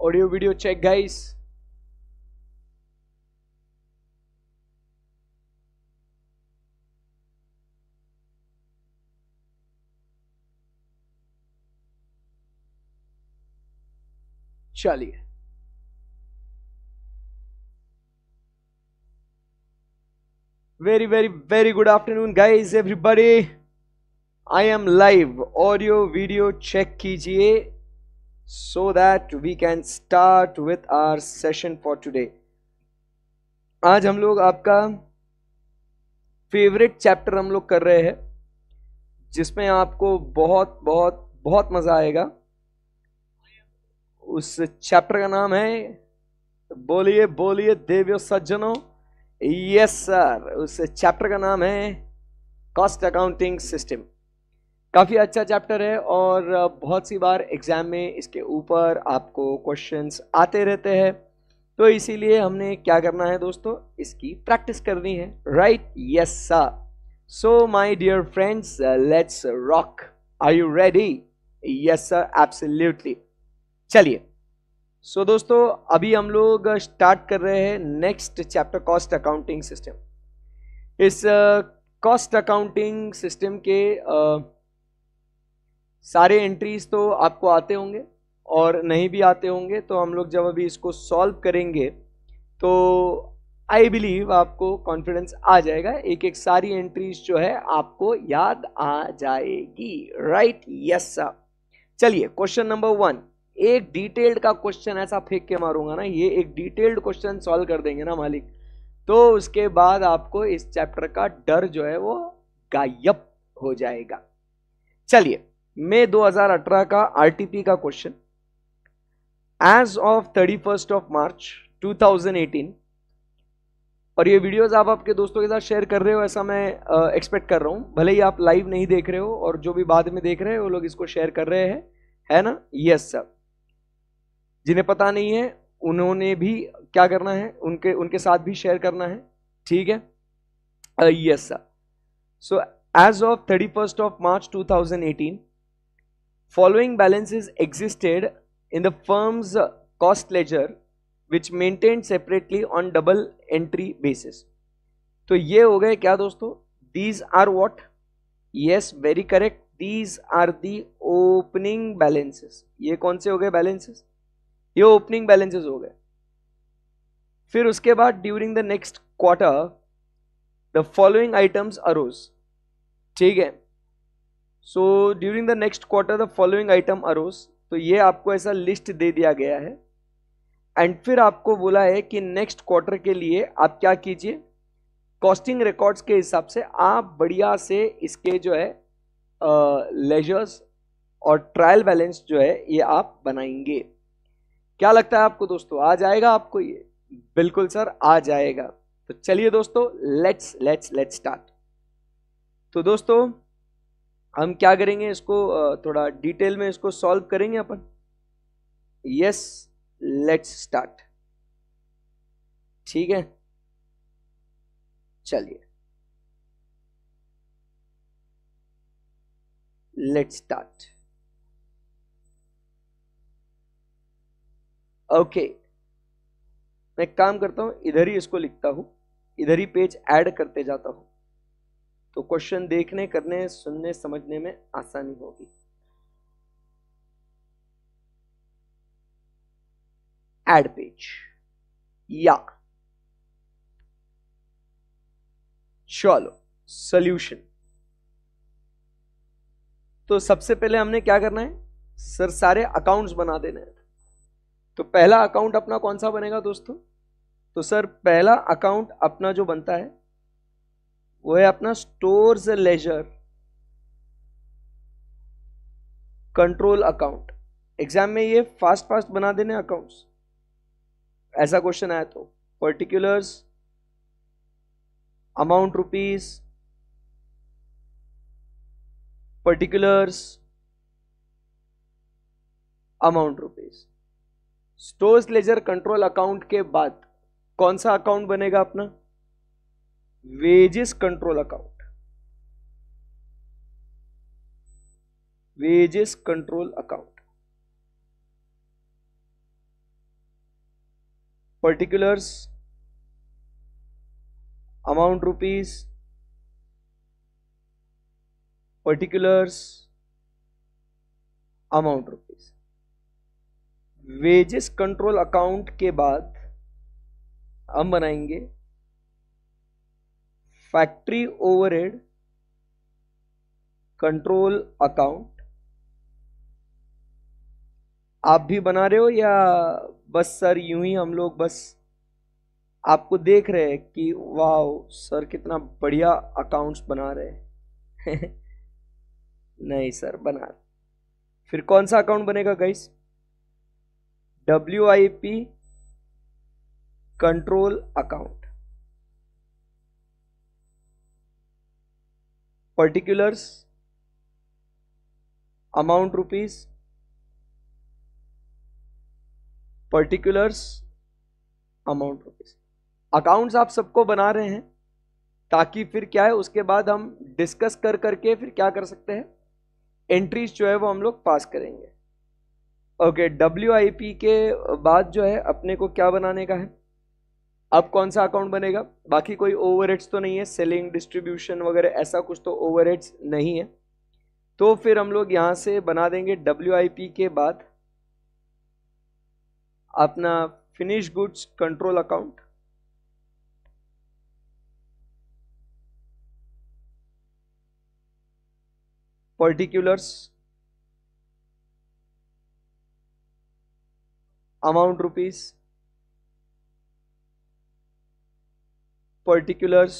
Audio video check guys. चलिए, very very very good afternoon guys everybody. I am live, audio video check कीजिए so that we can start with our session for today. आज हम लोग आपका favourite chapter हम लोग कर रहे हैं, जिसमें आपको बहुत बहुत बहुत मजा आएगा। उस चैप्टर का नाम है, बोलिए बोलिए देवियों सज्जनों, यस सर, उस चैप्टर का नाम है कॉस्ट अकाउंटिंग सिस्टम। काफी अच्छा चैप्टर है और बहुत सी बार एग्जाम में इसके ऊपर आपको क्वेश्चंस आते रहते हैं, तो इसीलिए हमने क्या करना है दोस्तों, इसकी प्रैक्टिस करनी है। Right, yes sir. So my dear friends, let's rock. Are you ready? Yes sir, absolutely. चलिए, सो दोस्तों अभी हम लोग स्टार्ट कर रहे हैं next chapter, cost accounting system. इस कॉस्ट अकाउंटिंग सिस्टम के सारे एंट्रीज तो आपको आते होंगे और नहीं भी आते होंगे, तो हम लोग जब अभी इसको सॉल्व करेंगे तो आई बिलीव आपको कॉन्फिडेंस आ जाएगा, एक एक सारी एंट्रीज जो है आपको याद आ जाएगी। Right, yes sir. चलिए, क्वेश्चन नंबर 1, एक डिटेल्ड का क्वेश्चन ऐसा फेंक के मारूंगा ना, ये एक डिटेल्ड क्वेश्चन सॉल्व कर देंगे ना मालिक, तो उसके बाद आपको इस चैप्टर का डर जो है वो गायब हो जाएगा। चलिए, मई 2018 का आरटीपी का question, as of 31st of March 2018, और ये वीडियोस आप आपके दोस्तों के साथ शेयर कर रहे हो ऐसा मैं एक्सपेक्ट कर रहा हूं, भले ही आप लाइव नहीं देख रहे हो और जो भी बाद में देख रहे हैं वो लोग इसको शेयर कर रहे हैं, है ना? Yes sir. जिन्हें पता नहीं है उन्होंने भी क्या करना है, उनके उनके साथ भी शेयर करना है, ठीक है? Yes sir. So as of 31st of March 2018, following balances existed in the firm's cost ledger which maintained separately on double entry basis। तो ये हो गए क्या दोस्तों, these are what? yes, very correct, these are the opening balances। ये कौन से हो गए बैलेंसेस? ये ओपनिंग बैलेंसेस हो गए। फिर उसके बाद during the next quarter the following items arose, ठीक है? So during the next quarter the following item arose, तो ये आपको ऐसा लिस्ट दे दिया गया है एंड फिर आपको बोला है कि नेक्स्ट क्वार्टर के लिए आप क्या कीजिए, कॉस्टिंग रिकॉर्ड्स के हिसाब से आप बढ़िया से इसके जो है लेजर्स और ट्रायल बैलेंस जो है ये आप बनाएंगे। क्या लगता है आपको दोस्तों, आ जाएगा आपको ये? बिल्कुल सर, आ जाएगा। तो चलिए दोस्तों, लेट्स लेट्स लेट्स स्टार्ट। तो दोस्तों हम क्या करेंगे, इसको थोड़ा डिटेल में इसको सॉल्व करेंगे अपन। यस, लेट्स स्टार्ट, ठीक है? चलिए, लेट्स स्टार्ट। ओके, मैं एक काम करता हूं, इधर ही इसको लिखता हूं, इधर ही पेज ऐड करते जाता हूं, तो क्वेश्चन देखने, करने, सुनने, समझने में आसानी होगी। ऐड पेज, या चलो सॉल्यूशन। तो सबसे पहले हमने क्या करना है सर, सारे अकाउंट्स बना देने हैं। तो पहला अकाउंट अपना कौन सा बनेगा दोस्तों? तो सर पहला अकाउंट अपना जो बनता है वो है अपना stores ledger control account. Exam में ये फास्ट फास्ट बना देने अकाउंट्स, ऐसा क्वेश्चन आया तो particulars, amount rupees, particulars, amount rupees. Stores ledger control account के बाद कौन सा अकाउंट बनेगा अपना? Wages control account, wages control account. Particulars amount rupees, particulars amount rupees. Wages control account के बाद हम बनाएंगे फैक्ट्री ओवरहेड कंट्रोल अकाउंट। आप भी बना रहे हो या बस सर यूं ही हम लोग बस आपको देख रहे हैं कि वाह सर कितना बढ़िया अकाउंट्स बना रहे हैं? नहीं सर बना। फिर कौन सा अकाउंट बनेगा guys? WIP control account. Particulars amount rupees, particulars amount rupees. Accounts आप सबको बना रहे हैं ताकि फिर क्या है उसके बाद हम डिस्कस कर करके फिर क्या कर सकते हैं, एंट्रीज जो है वो हम लोग पास करेंगे। ओके, WIP के बाद जो है अपने को क्या बनाने का है? अब कौन सा अकाउंट बनेगा? बाकी कोई ओवरहेड्स तो नहीं है, सेलिंग डिस्ट्रीब्यूशन वगैरह ऐसा कुछ तो ओवरहेड्स नहीं है, तो फिर हम लोग यहां से बना देंगे WIP के बाद अपना finish goods control account. Particulars amount rupees, particulars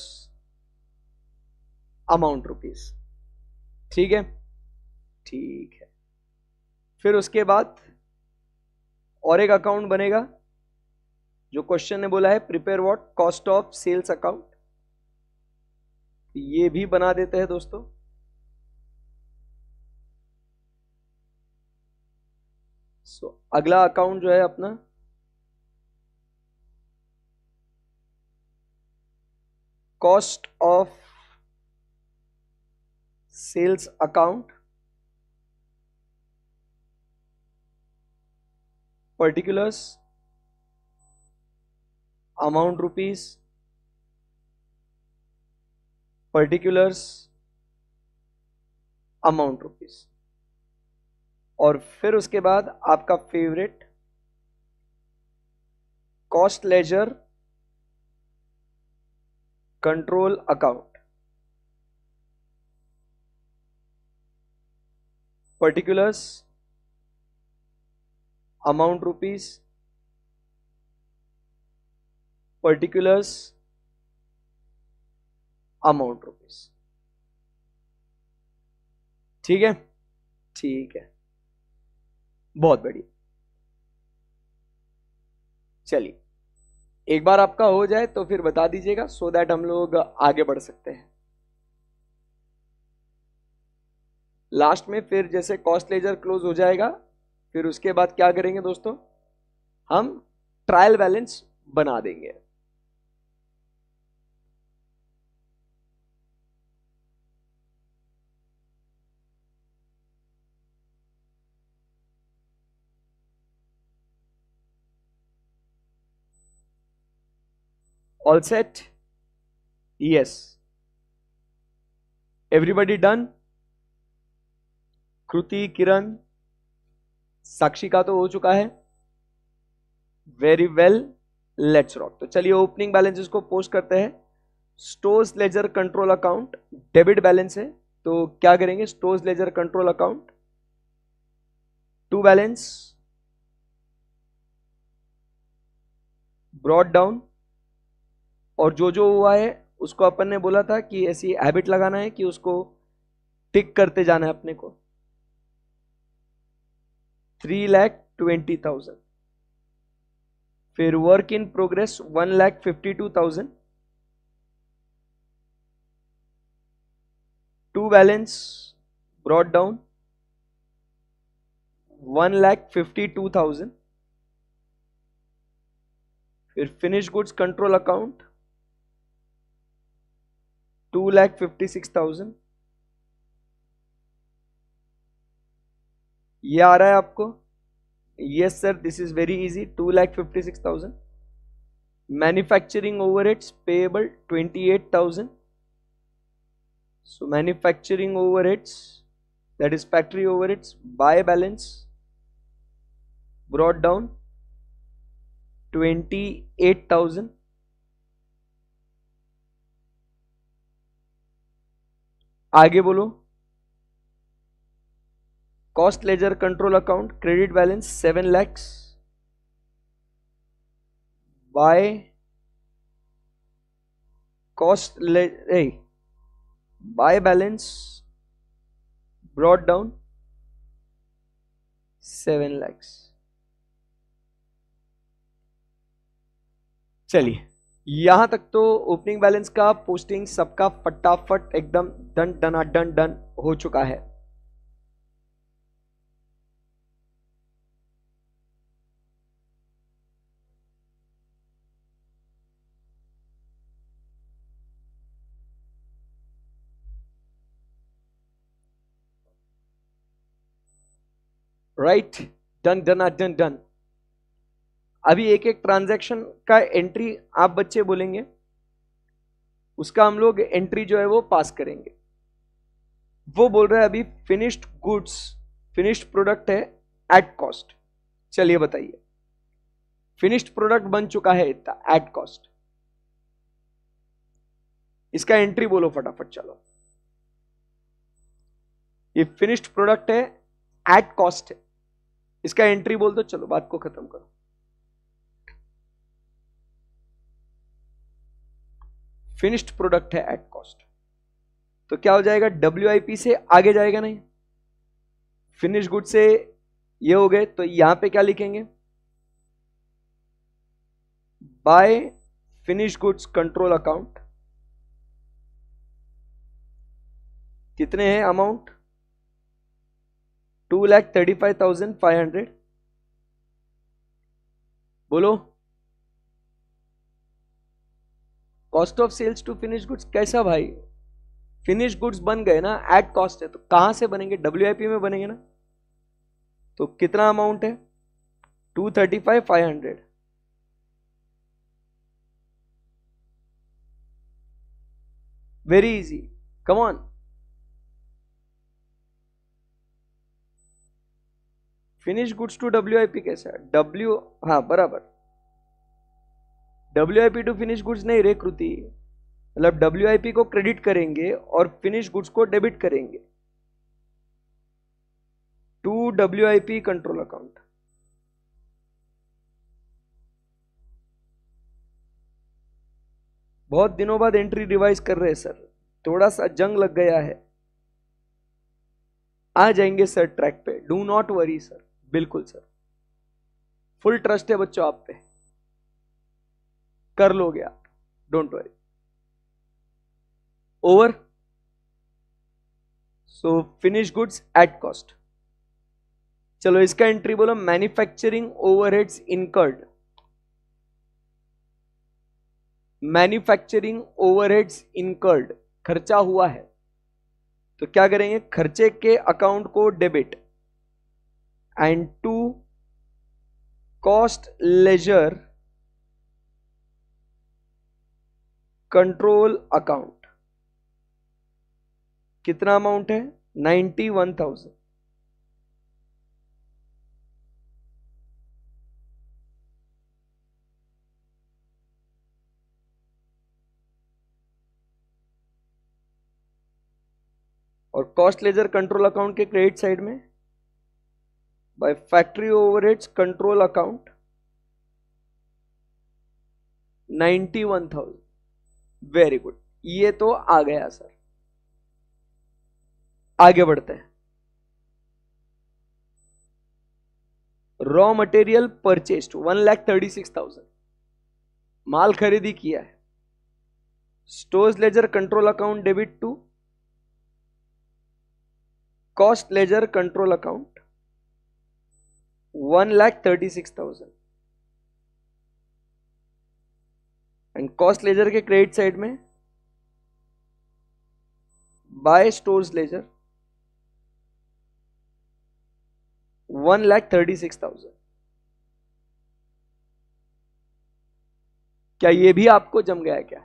amount rupees. ठीक है, ठीक है। फिर उसके बाद और एक अकाउंट बनेगा जो क्वेश्चन ने बोला है prepare what, cost of sales account. ये भी बना देते हैं दोस्तों। अगला अकाउंट जो है अपना cost of sales account, particulars amount rupees, particulars amount rupees. और फिर उसके बाद आपका favourite cost ledger control account, particulars amount rupees, particulars amount rupees. ठीक है, ठीक है, बहुत बढ़िया। चलिए एक बार आपका हो जाए तो फिर बता दीजिएगा सो दैट हम लोग आगे बढ़ सकते हैं। लास्ट में फिर जैसे कॉस्ट लेजर क्लोज हो जाएगा फिर उसके बाद क्या करेंगे दोस्तों, हम ट्रायल बैलेंस बना देंगे। All set? Yes, everybody done? Kriti, Kiran, Sakshi का तो हो चुका है। Very well, let's rock. तो चलिए ओपनिंग बैलेंसेस को पोस्ट करते हैं। Stores ledger control account debit balance है, तो क्या करेंगे, stores ledger control account to balance brought down, और जो जो हुआ है उसको अपन ने बोला था कि ऐसी हैबिट लगाना है कि उसको टिक करते जाना है अपने को। 3,20,000। फिर work in progress 1,52,000। To balance brought down 1,52,000। फिर फिनिश गुड्स कंट्रोल अकाउंट 2,56,000। ये आ रहा है आपको? Yes sir, this is very easy. 2,56,000। Manufacturing overheads payable 28,000. So manufacturing overheads, that is factory overheads, by balance brought down 28,000. आगे बोलो. Cost ledger control account credit balance 7 lakhs by cost by balance brought down 7 lakhs. चलिए यहां तक तो opening balance का posting सबका फटाफट एकदम डन डन डन डन हो चुका है. Right, done done done done. अभी एक एक ट्रांजैक्शन का एंट्री आप बच्चे बोलेंगे, उसका हम लोग एंट्री जो है वो पास करेंगे. वो बोल रहा है अभी फिनिश्ड गुड्स, फिनिश्ड प्रोडक्ट है एट कॉस्ट. चलिए बताइए, फिनिश्ड प्रोडक्ट बन चुका है इतना एट कॉस्ट, इसका एंट्री बोलो फटाफट. चलो, ये फिनिश्ड प्रोडक्ट है एट कॉस्ट है, इसका एंट्री बोल दो. चलो बात को खत्म करो. फिनिश्ड प्रोडक्ट है एट कॉस्ट, तो क्या हो जाएगा, WIP से आगे जाएगा नहीं. फिनिश गुड से ये हो गए, तो यहां पे क्या लिखेंगे, by finish goods control account. कितने हैं अमाउंट, 2,35,500. बोलो. Cost of sales to finish goods कैसा भाई, फिनिश गुड्स बन गए ना, एट कॉस्ट है, तो कहां से बनेंगे, WIP में बनेंगे ना. तो कितना अमाउंट है, 235,500. Very easy, come on. Finish goods to WIP कैसा है, हाँ बराबर, WIP टू फिनिश गुड्स नहीं रे कृति, मतलब WIP को क्रेडिट करेंगे और फिनिश गुड्स को डेबिट करेंगे टू WIP कंट्रोल अकाउंट. बहुत दिनों बाद एंट्री रिवाइज कर रहे हैं सर, थोड़ा सा जंग लग गया है. आ जाएंगे सर ट्रैक पे, डू नॉट वरी सर. बिल्कुल सर, फुल ट्रस्ट है बच्चों आप पे, कर लोगे आप, don't worry. Over. So finish goods at cost. चलो इसका एंट्री बोलो, manufacturing overheads incurred. Manufacturing overheads incurred, खर्चा हुआ है, तो क्या करेंगे, खर्चे के अकाउंट को debit and to cost ledger control account. कितना अमाउंट है, 91,000. और कॉस्ट लेजर कंट्रोल अकाउंट के क्रेडिट साइड में by factory overheads control account 91,000. Very good, ये तो आ गया सर. आगे बढ़ते हैं. रॉ मटेरियल परचेस्ड 1,36,000, माल खरीदी किया है. Stores ledger control account debit to cost ledger control account 1,36,000. And cost ledger के क्रेडिट साइड में बाय स्टोर्स लेजर 1,36,000. क्या ये भी आपको जम गया है क्या?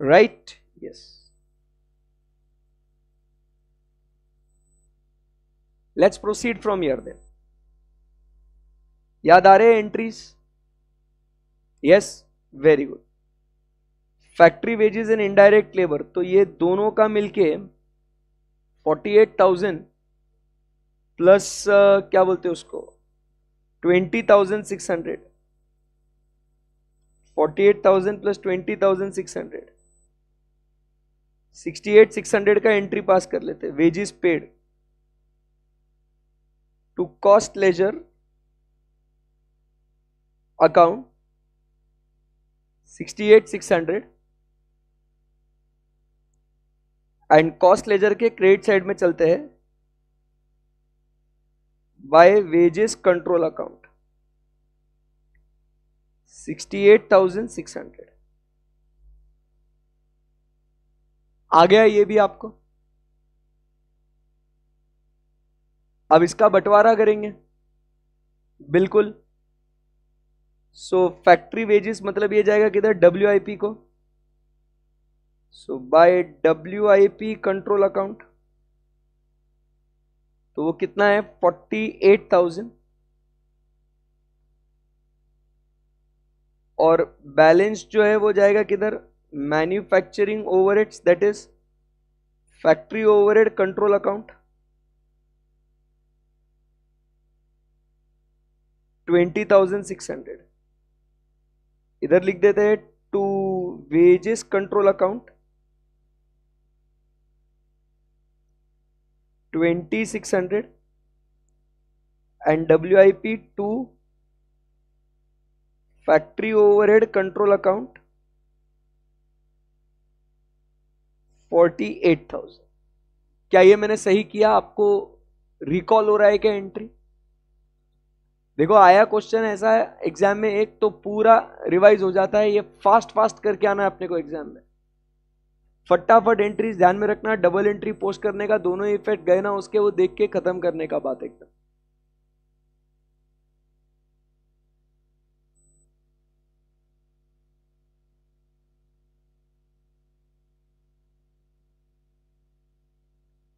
Right, yes. Let's proceed from here then. याद आ रहे हैं entries? Yes, very good. Factory wages and indirect labour, तो ये दोनों का मिलके 48,000 प्लस क्या बोलते हैं उसको, 20,600। 48,000 प्लस 20,600, 68,600 का एंट्री पास कर लेते। Wages paid to cost ledger account 68,600 and cost ledger के क्रेडिट साइड में चलते हैं बाय वेजेस कंट्रोल अकाउंट 68,600। आ गया ये भी आपको? अब इसका बंटवारा करेंगे, बिल्कुल। सो फैक्ट्री वेजेस मतलब ये जाएगा किधर, WIP को। सो बाय WIP कंट्रोल अकाउंट, तो वो कितना है, 48,000। और बैलेंस जो है वो जाएगा किधर, manufacturing overheads, that is factory overhead control account 20,600। इधर लिख देते हैं to wages control account 2,600 and WIP to factory overhead control account 48,000। क्या ये मैंने सही किया? आपको रिकॉल हो रहा है क्या एंट्री? देखो आया क्वेश्चन ऐसा है एग्जाम में, एक तो पूरा रिवाइज हो जाता है, ये फास्ट फास्ट करके आना है अपने को एग्जाम में। फटाफट एंट्रीज ध्यान में रखना, डबल एंट्री पोस्ट करने का दोनों इफेक्ट गए ना उसके, वो देख के खत्म करने का बात एकदम।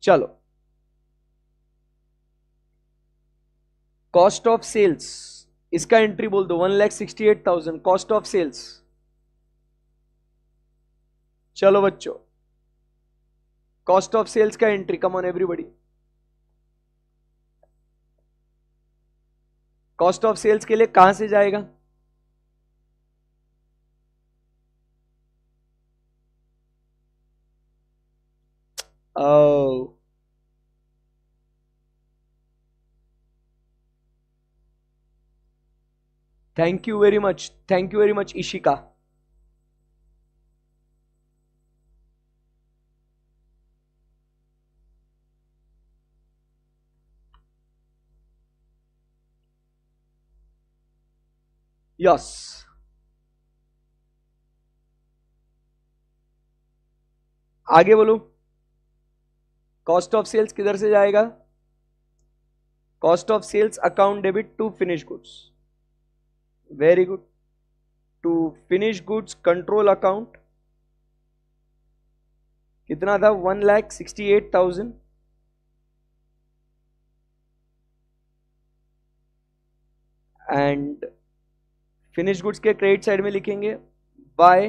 चलो, कॉस्ट ऑफ सेल्स, इसका एंट्री बोल दो 1,68,000 कॉस्ट ऑफ सेल्स। चलो बच्चों, कॉस्ट ऑफ सेल्स का entry, come on everybody. Cost of sales के लिए कहां से जाएगा? Thank you very much, thank you very much Ishika. Yes, आगे बोलो। कॉस्ट ऑफ सेल्स किधर से जाएगा? Cost of sales account debit to finish goods, very good. To finish goods control account कितना था, 1,68,000 एंड फिनिश गुड्स के क्रेडिट साइड में लिखेंगे बाय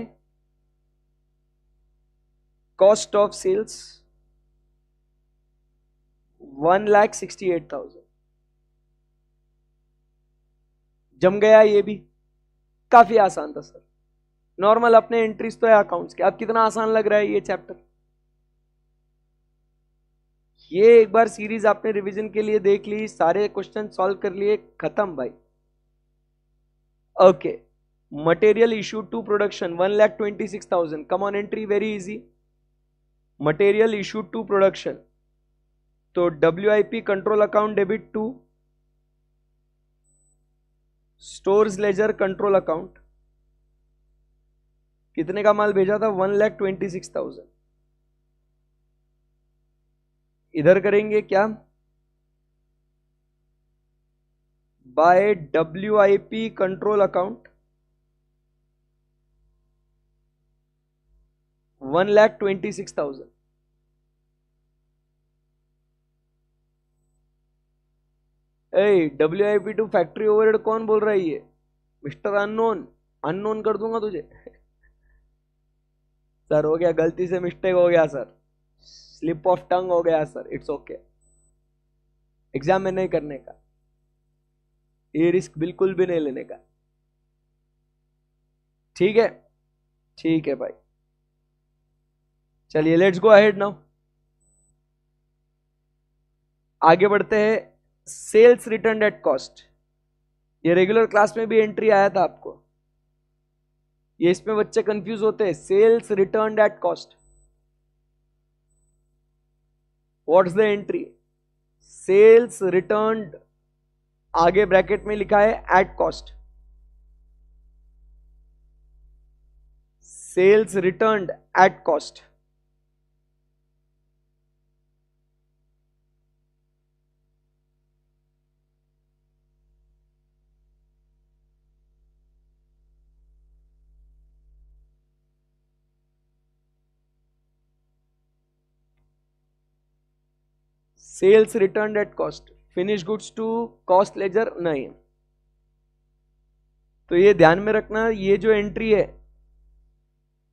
कॉस्ट ऑफ सेल्स 1,68,000। जम गया ये भी? काफी आसान था सर, नॉर्मल अपने एंट्रीज तो है अकाउंट्स के। अब कितना आसान लग रहा है ये चैप्टर? ये एक बार सीरीज आपने रिवीजन के लिए देख ली, सारे क्वेश्चन सॉल्व कर लिए, खत्म भाई। Okay, material issued to production 1,26,000, come on entry, very easy. Material issued to production, तो WIP control account debit to stores ledger control account, कितने का माल भेजा था, 1,26,000। इधर करेंगे क्या, by WIP control account 1,26,000। WIP2 factory overhead कौन बोल रहा है ये? मिस्टर अननोन, अननोन कर दूंगा तुझे। सर हो गया, गलती से मिस्टेक हो गया सर, स्लिप ऑफ टंग हो गया सर, इट्स ओके। एग्जाम में नहीं करने का, ये रिस्क बिल्कुल भी नहीं लेने का। ठीक है, ठीक है भाई, चलिए लेट्स गो अहेड नाउ। आगे बढ़ते हैं। सेल्स रिटर्न एट कॉस्ट, ये रेगुलर क्लास में भी एंट्री आया था आपको, ये इसमें बच्चे कंफ्यूज होते हैं। Sales return at cost, what's the entry? Sales return, आगे ब्रैकेट में लिखा है at cost. Sales return at cost, sales return at cost, finish goods to cost ledger नहीं। तो ये ध्यान में रखना, ये जो एंट्री है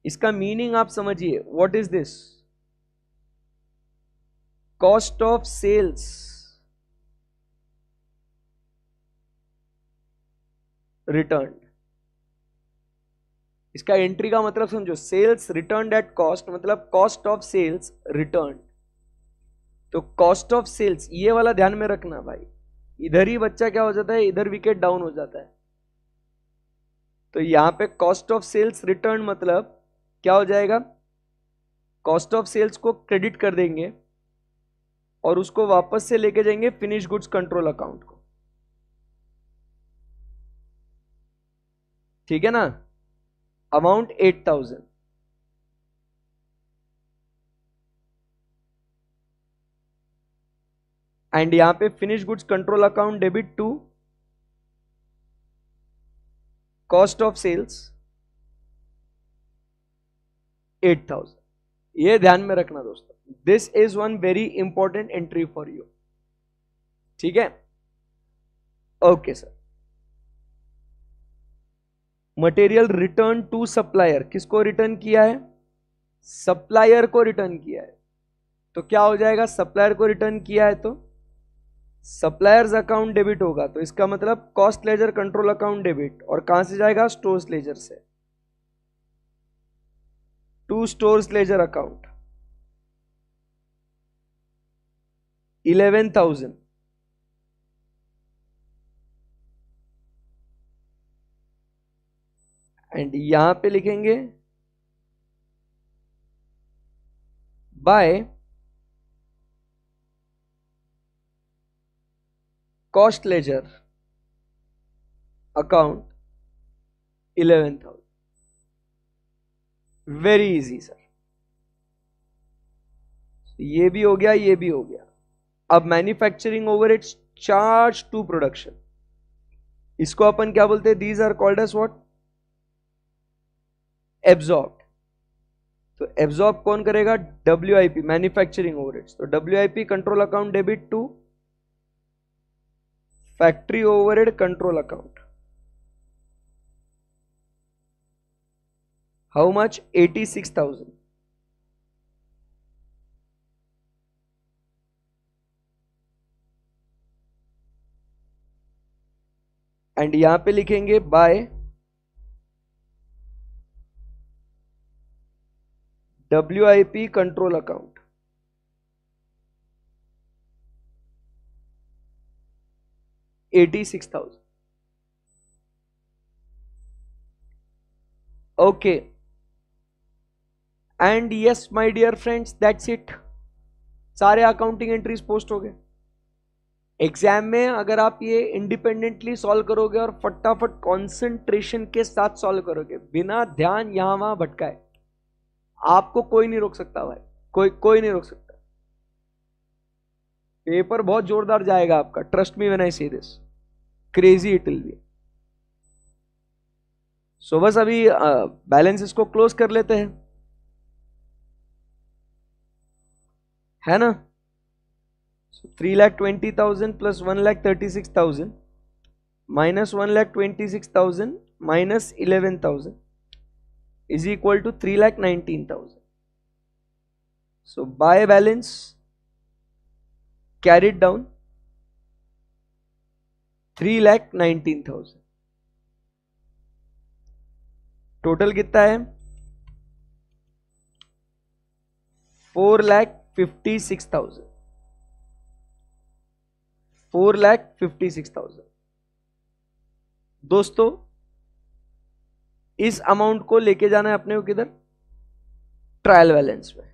इसका मीनिंग आप समझिए। What is this? Cost of sales return, इसका एंट्री का मतलब समझो। सेल्स रिटर्न एट कॉस्ट मतलब कॉस्ट ऑफ सेल्स रिटर्न। तो कॉस्ट ऑफ सेल्स ये वाला ध्यान में रखना भाई, इधर ही बच्चा क्या हो जाता है, इधर विकेट डाउन हो जाता है। तो यहां पे कॉस्ट ऑफ सेल्स रिटर्न मतलब क्या हो जाएगा? कॉस्ट ऑफ सेल्स को क्रेडिट कर देंगे और उसको वापस से लेके जाएंगे फिनिश गुड्स कंट्रोल अकाउंट को। ठीक है ना? अमाउंट 8,000, एंड यहां पे finish goods control account debit to cost of sales 8,000। ये ध्यान में रखना दोस्तों, this is one very important entry for you. ठीक है, okay sir. Material return to supplier, किसको रिटर्न किया है? सप्लायर को रिटर्न किया है। तो क्या हो जाएगा? सप्लायर को रिटर्न किया है तो सप्लायर्स अकाउंट डेबिट होगा, तो इसका मतलब cost ledger control account debit, और कहां से जाएगा? स्टोर्स लेजर से to stores ledger account 11,000, and यहां पे लिखेंगे by cost ledger account 11,000। Very easy sir, ये भी हो गया, ये भी हो गया। अब manufacturing overheads charge to production, इसको अपन क्या बोलते हैं? These are called as what? Absorb. तो एब्जॉर्ब कौन करेगा? WIP, manufacturing overheads. तो WIP control account debit to factory overhead control account. How much? 86,000, and यहां पे लिखेंगे by WIP control account 86,000। Okay, and yes my dear friends, that's it. सारे accounting entries post हो गए। Exam में अगर आप ये इंडिपेंडेंटली सॉल्व करोगे और फटाफट कंसंट्रेशन के साथ सॉल्व करोगे, बिना ध्यान यहां वहां भटकाए, आपको कोई नहीं रोक सकता भाई, कोई नहीं रोक सकता। पेपर बहुत जोरदार जाएगा आपका, trust me when I say this, crazy it will be. So बस अभी बैलेंस इसको क्लोज कर लेते हैं। है ना। 3,20,000 plus 1,36,000 minus 1,26,000 minus 11,000 is equal to 3,19,000. So buy balance carried down 3,19,000. Total कितना है 4,56,000. 4,56,000. दोस्तों इस अमाउंट को लेके जाना है अपने को किधर, ट्रायल बैलेंस में.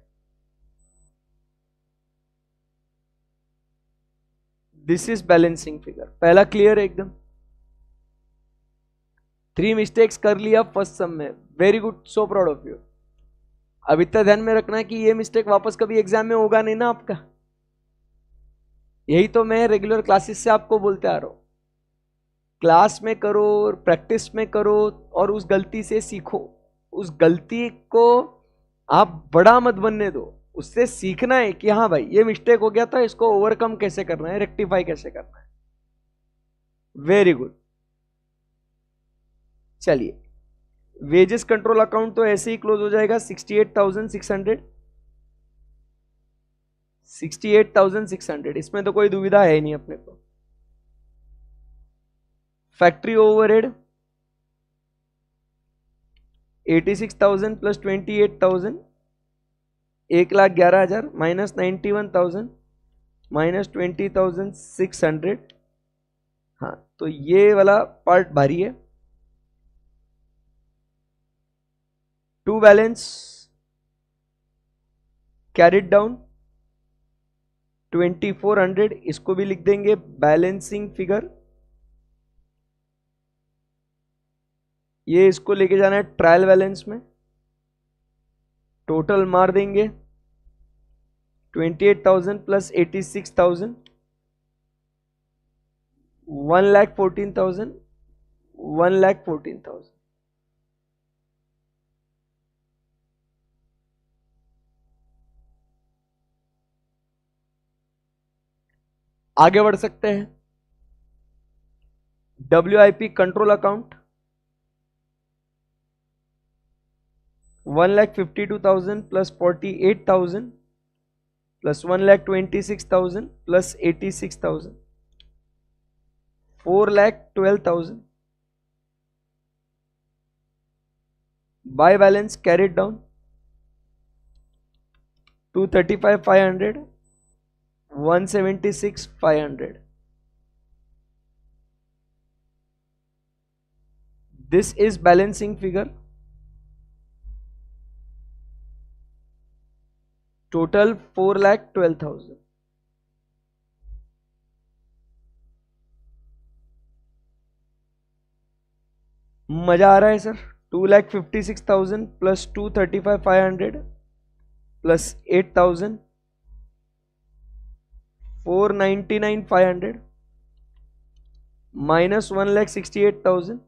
This is balancing figure. पहला क्लियर है एकदम. 3 मिस्टेक्स कर लिया फर्स्ट सम में, very good, so proud of you. अब इतना ध्यान में रखना है कि ये मिस्टेक वापस कभी एग्जाम में होगा नहीं ना आपका. यही तो मैं रेगुलर क्लासेस से आपको बोलते आ रहा हूं, क्लास में करो, प्रैक्टिस में करो और उस गलती से सीखो. उस गलती को आप बड़ा मत बनने दो, उससे सीखना है कि हाँ भाई ये मिस्टेक हो गया था, इसको ओवरकम कैसे करना है, रेक्टिफाई कैसे करना है. Very good. चलिए वेजेस कंट्रोल अकाउंट तो ऐसे ही क्लोज हो जाएगा 68,600. 68,600 इसमें तो कोई दुविधा है नहीं अपने को. Factory overhead 86,000 plus 28,000 1,11,000 minus 91,000 minus 20,600. हाँ तो ये वाला पार्ट भारी है. To balance carried down 2,400. इसको भी लिख देंगे बैलेंसिंग फिगर. ये इसको लेके जाना है ट्रायल बैलेंस में. टोटल मार देंगे 28,000 प्लस 86,000 1,14,000 1,14,000. आगे बढ़ सकते हैं. WIP control account 1,52,000 plus 48,000 plus 1,26,000 plus 86,000 4,12,000. By balance carried down 235,500 176,500. This is balancing figure. Total 4,12,000. मजा आ रहा है sir. 2,56,000 plus 235,500 plus 8,000 499,500 minus 1,68,000.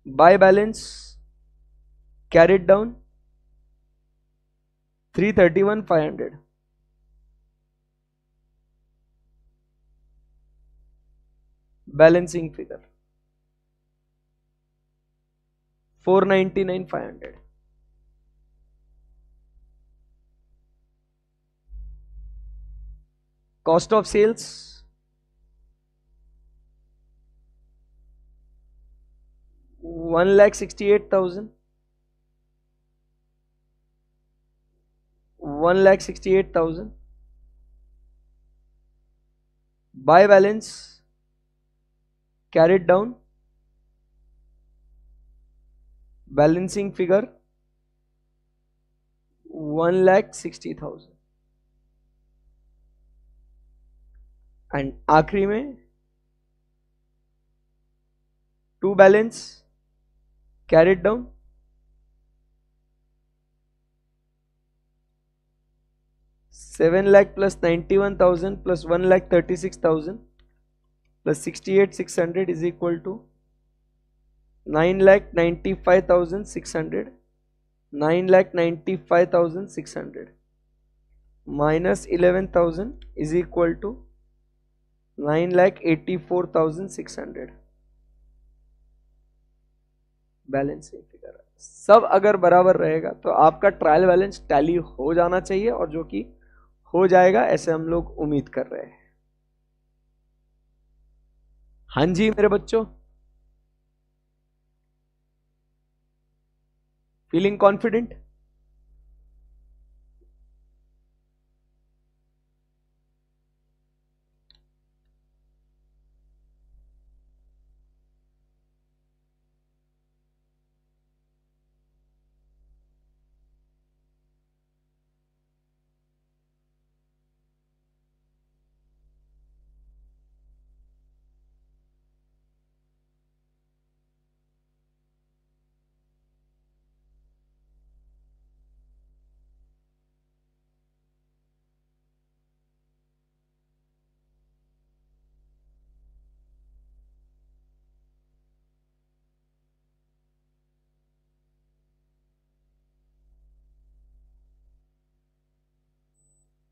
By balance carried down 331,500. Balancing figure 499,500. Cost of sales 1,68,000 1,68,000. Buy balance carried down. Balancing figure 1,60,000. And आखिरी में to balance carried down 7 lakh plus 91,000 plus 1,36,000 plus 68,600 is equal to 9,95,600. 9,95,600 minus 11,000 is equal to 9,84,600। Balance figure सब अगर बराबर रहेगा तो आपका trial balance tally हो जाना चाहिए, और जो कि हो जाएगा ऐसे हम लोग उम्मीद कर रहे हैं। हाँ जी मेरे बच्चों, फीलिंग कॉन्फिडेंट?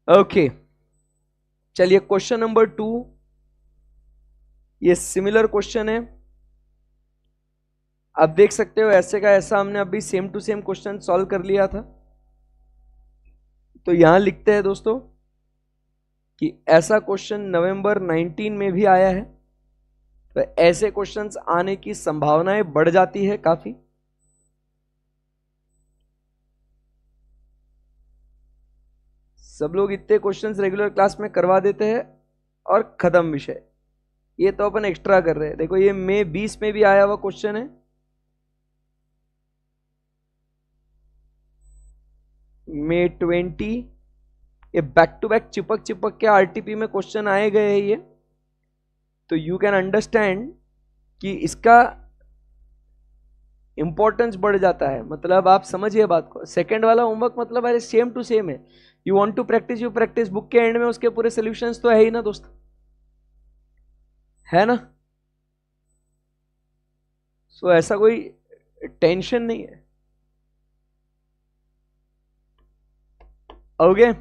ओके, चलिए क्वेश्चन नंबर 2, ये सिमिलर क्वेश्चन है। आप देख सकते हो ऐसे का ऐसा हमने अभी same to same question solve कर लिया था। तो यहां लिखते हैं दोस्तों कि ऐसा क्वेश्चन नवंबर 19 में भी आया है, तो ऐसे क्वेश्चंस आने की संभावनाएं बढ़ जाती है काफी। सब लोग इतने क्वेश्चंस रेगुलर क्लास में करवा देते हैं और खत्म विषय। ये तो अपन एक्स्ट्रा कर रहे हैं। देखो ये मई 20 में भी आया हुआ क्वेश्चन है, मई 20, ये बैक टू बैक चिपक चिपक के आरटीपी में क्वेश्चन आए गए हैं ये। तो यू कैन अंडरस्टैंड कि इसका इंपॉर्टेंस बढ़ जाता है। मतलब आप समझिए बात को। सेकंड वाला होमवर्क मतलब अरे सेम टू सेम है, you want to practice you practice, book के एंड में उसके पूरे सॉल्यूशंस तो है ही ना दोस्त, है ना। सो ऐसा कोई टेंशन नहीं है। ओके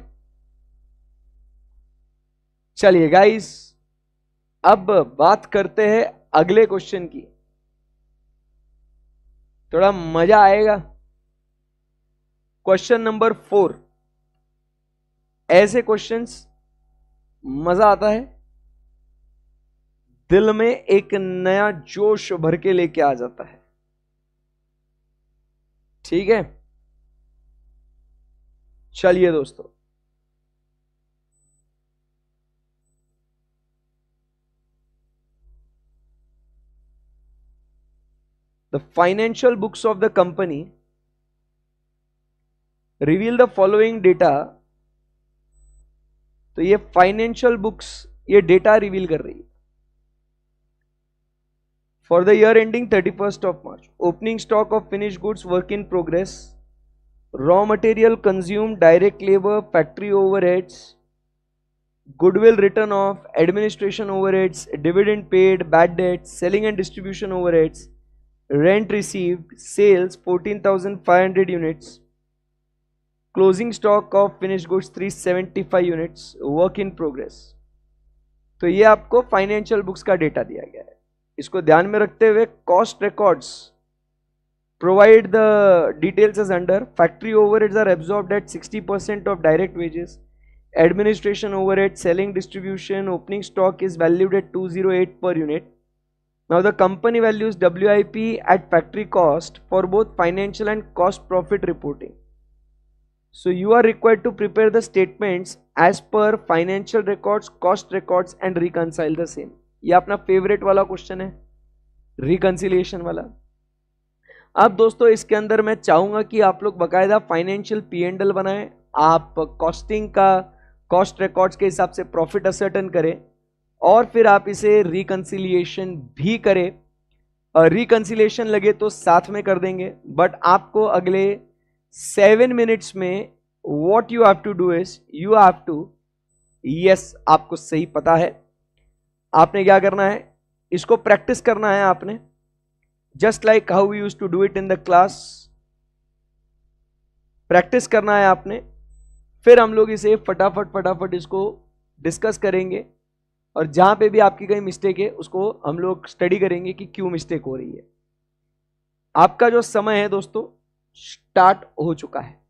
चलिए गाइस, अब बात करते हैं अगले क्वेश्चन की, थोड़ा मजा आएगा। क्वेश्चन नंबर 4, ऐसे क्वेश्चंस मजा आता है, दिल में एक नया जोश भर के लेके आ जाता है। ठीक है, चलिए दोस्तों, the financial books of the company reveal the following data। तो ये फाइनेंशियल बुक्स ये डेटा रिवील कर रही है। For the year ending 31st of March, opening stock of finish goods, work in progress, raw material consume, direct labour, factory overheads, goodwill written off, administration overheads, dividend paid, bad debts, selling and distribution overheads, rent received, sales 14,500 units, closing stock of finished goods 375 units, work in progress। तो ये आपको financial books का data दिया गया है। इसको ध्यान में रखते हुए cost records provide the details as under. Factory overheads are absorbed at 60% of direct wages, administration overhead, selling, distribution, opening stock is valued at 208 per unit। Now the company values WIP at factory cost for both financial and cost profit reporting। So you are required to prepare the statements as per financial records, cost records and reconcile the same। ये अपना favourite वाला question है, reconciliation वाला। अब दोस्तों इसके अंदर मैं चाहूंगा कि आप लोग बकायदा फाइनेंशियल P&L बनाएं, आप कॉस्टिंग का कॉस्ट रिकॉर्ड्स के हिसाब से प्रॉफिट असर्टन करें, और फिर आप इसे रिकंसिलिएशन भी करें। रिकंसिलिएशन लगे तो साथ में कर देंगे, बट आपको अगले 7 मिनट्स में what you have to do is you have to, yes आपको सही पता है, आपने क्या करना है, इसको प्रैक्टिस करना है आपने, just like how we used to do it in the class. Practice करना है आपने। फिर हम लोग इसे फटाफट फटाफट इसको डिस्कस करेंगे, और जहां पे भी आपकी कहीं मिस्टेक है उसको हम लोग स्टडी करेंगे कि क्यों मिस्टेक हो रही है। आपका जो समय है दोस्तों स्टार्ट हो चुका है।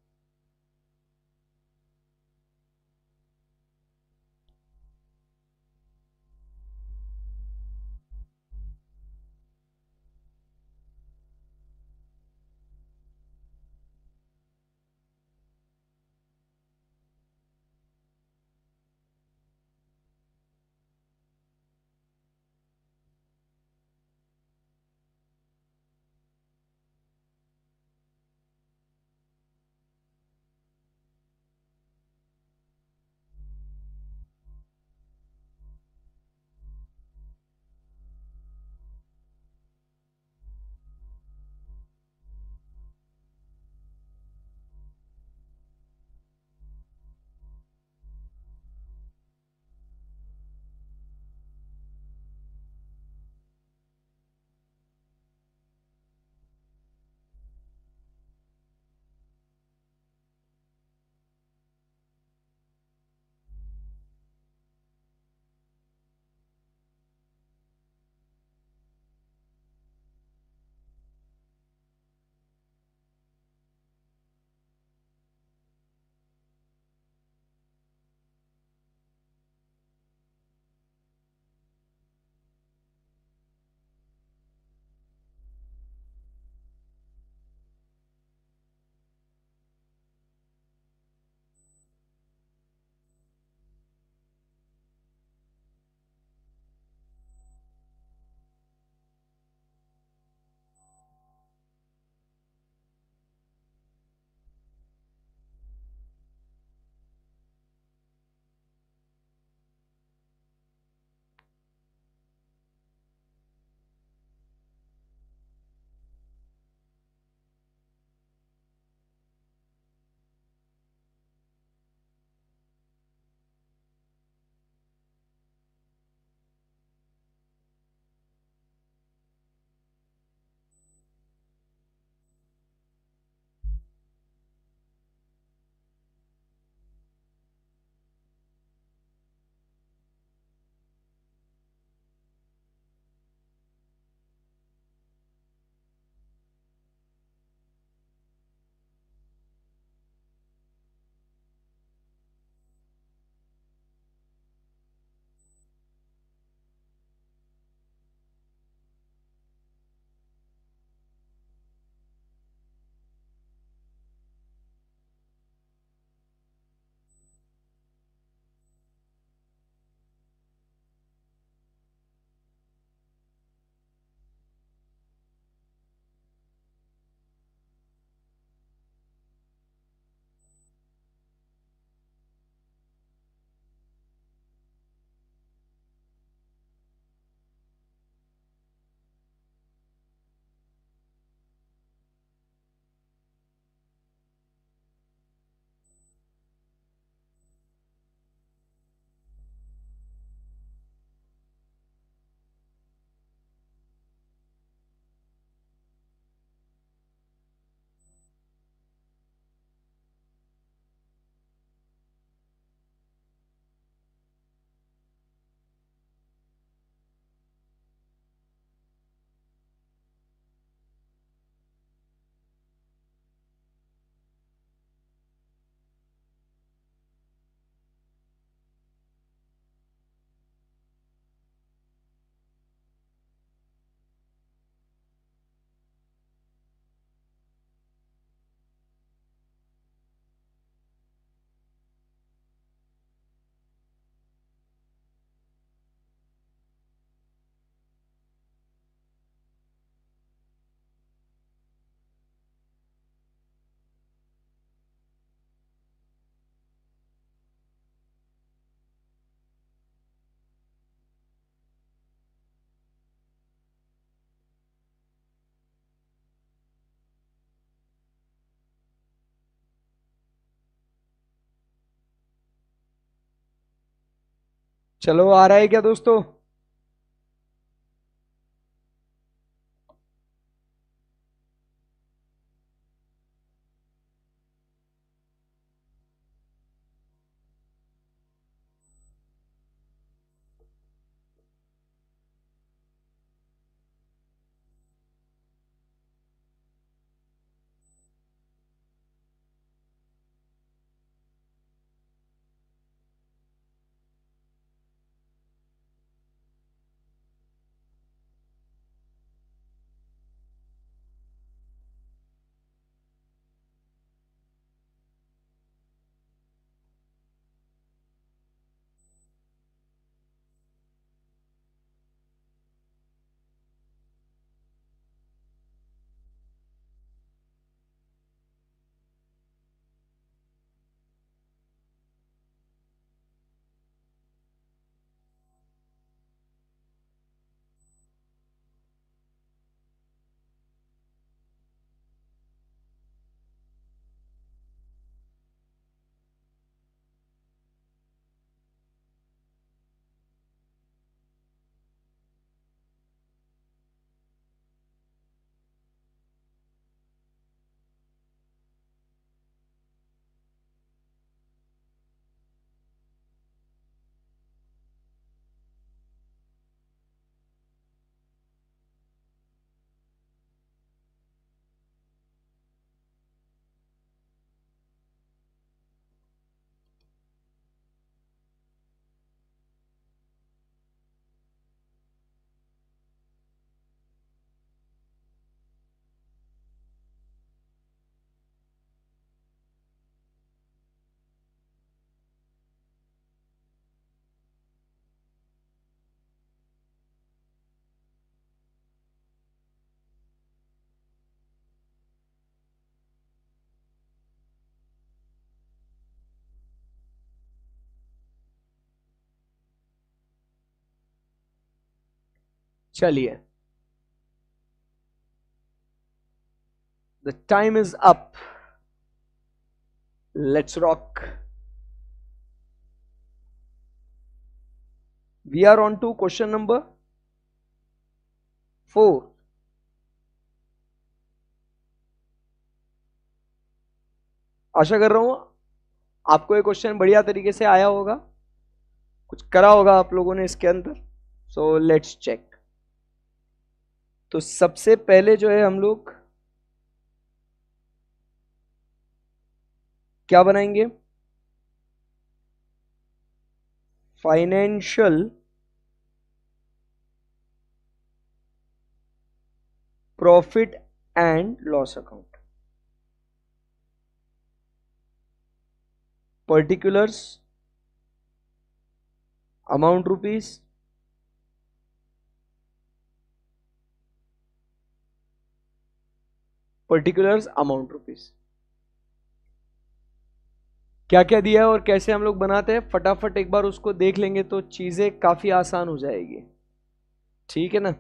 चलो आ रहा है क्या दोस्तों? चलिए, the time is up, let's rock. We are on to question number 4। आशा कर रहा हूं आपको ये क्वेश्चन बढ़िया तरीके से आया होगा, कुछ करा होगा आप लोगों ने इसके अंदर। So let's check. तो सबसे पहले जो है हम लोग क्या बनाएंगे? Financial profit and loss account, particulars, amount rupees, particulars amount rupees. क्या क्या दिया है और कैसे हम लोग बनाते हैं, फटाफट एक बार उसको देख लेंगे तो चीजें काफी आसान हो जाएगी। ठीक है ना?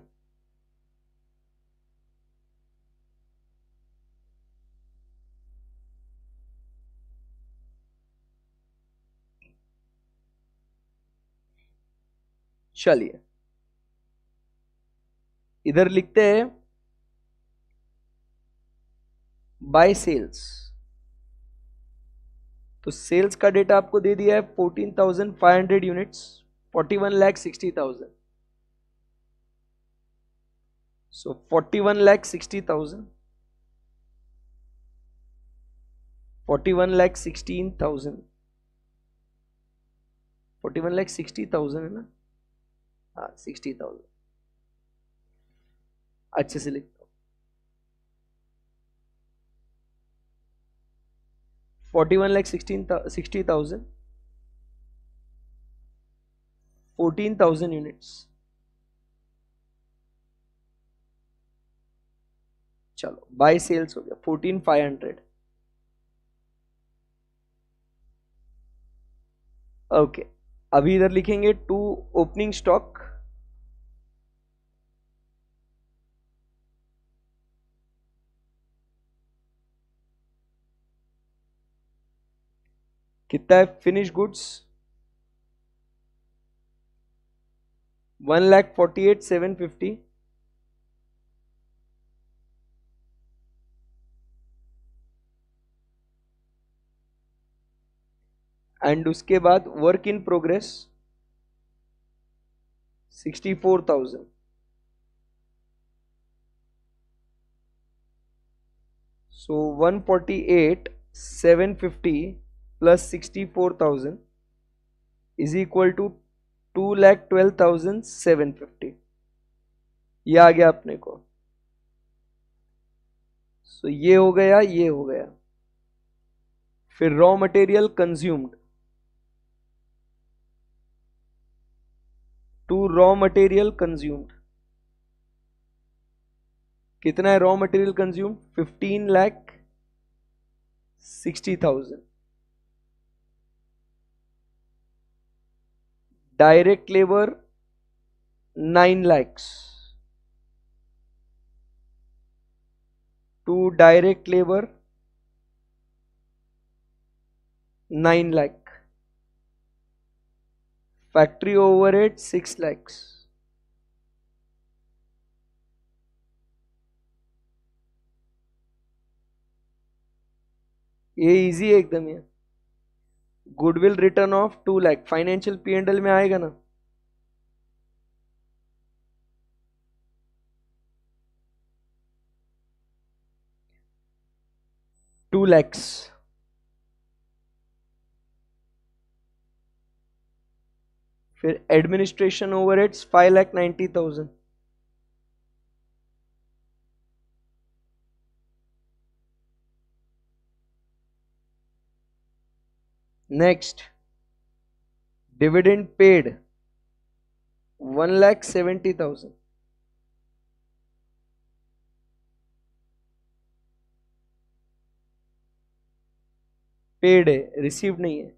चलिए, इधर लिखते हैं बाय सेल्स। तो सेल्स का डेटा आपको दे दिया है 14,500 यूनिट्स, 41,60,000। सो 41,60,000, 41,16,000, 41,60,000 है ना? हाँ, 60,000। अच्छे से लिखता हूं, 41,60,000, 14,000 यूनिट्स। चलो, बाय सेल्स हो गया 14,500। ओके, अभी इधर लिखेंगे टू ओपनिंग स्टॉक। कितना है फिनिश गुड्स? 1,48,750। एंड उसके बाद work in progress 64,000। So 148,750 plus 64,000 is equal to 2,12,750। ये आ गया अपने को। सो ये हो गया, ये हो गया। फिर raw material consumed, to raw material consumed. कितना है raw material consumed? 15,60,000। Direct labour 9 lakhs, to direct labour 9 lakh, factory overhead 6 lakhs। ये इजी है एकदम। ये goodwill written off 2 lakh financial P&L में आएगा ना? टू लैक्स। फिर administration overheads 5,90,000। Next, dividend paid 1,70,000। Paid है, रिसीव्ड नहीं है।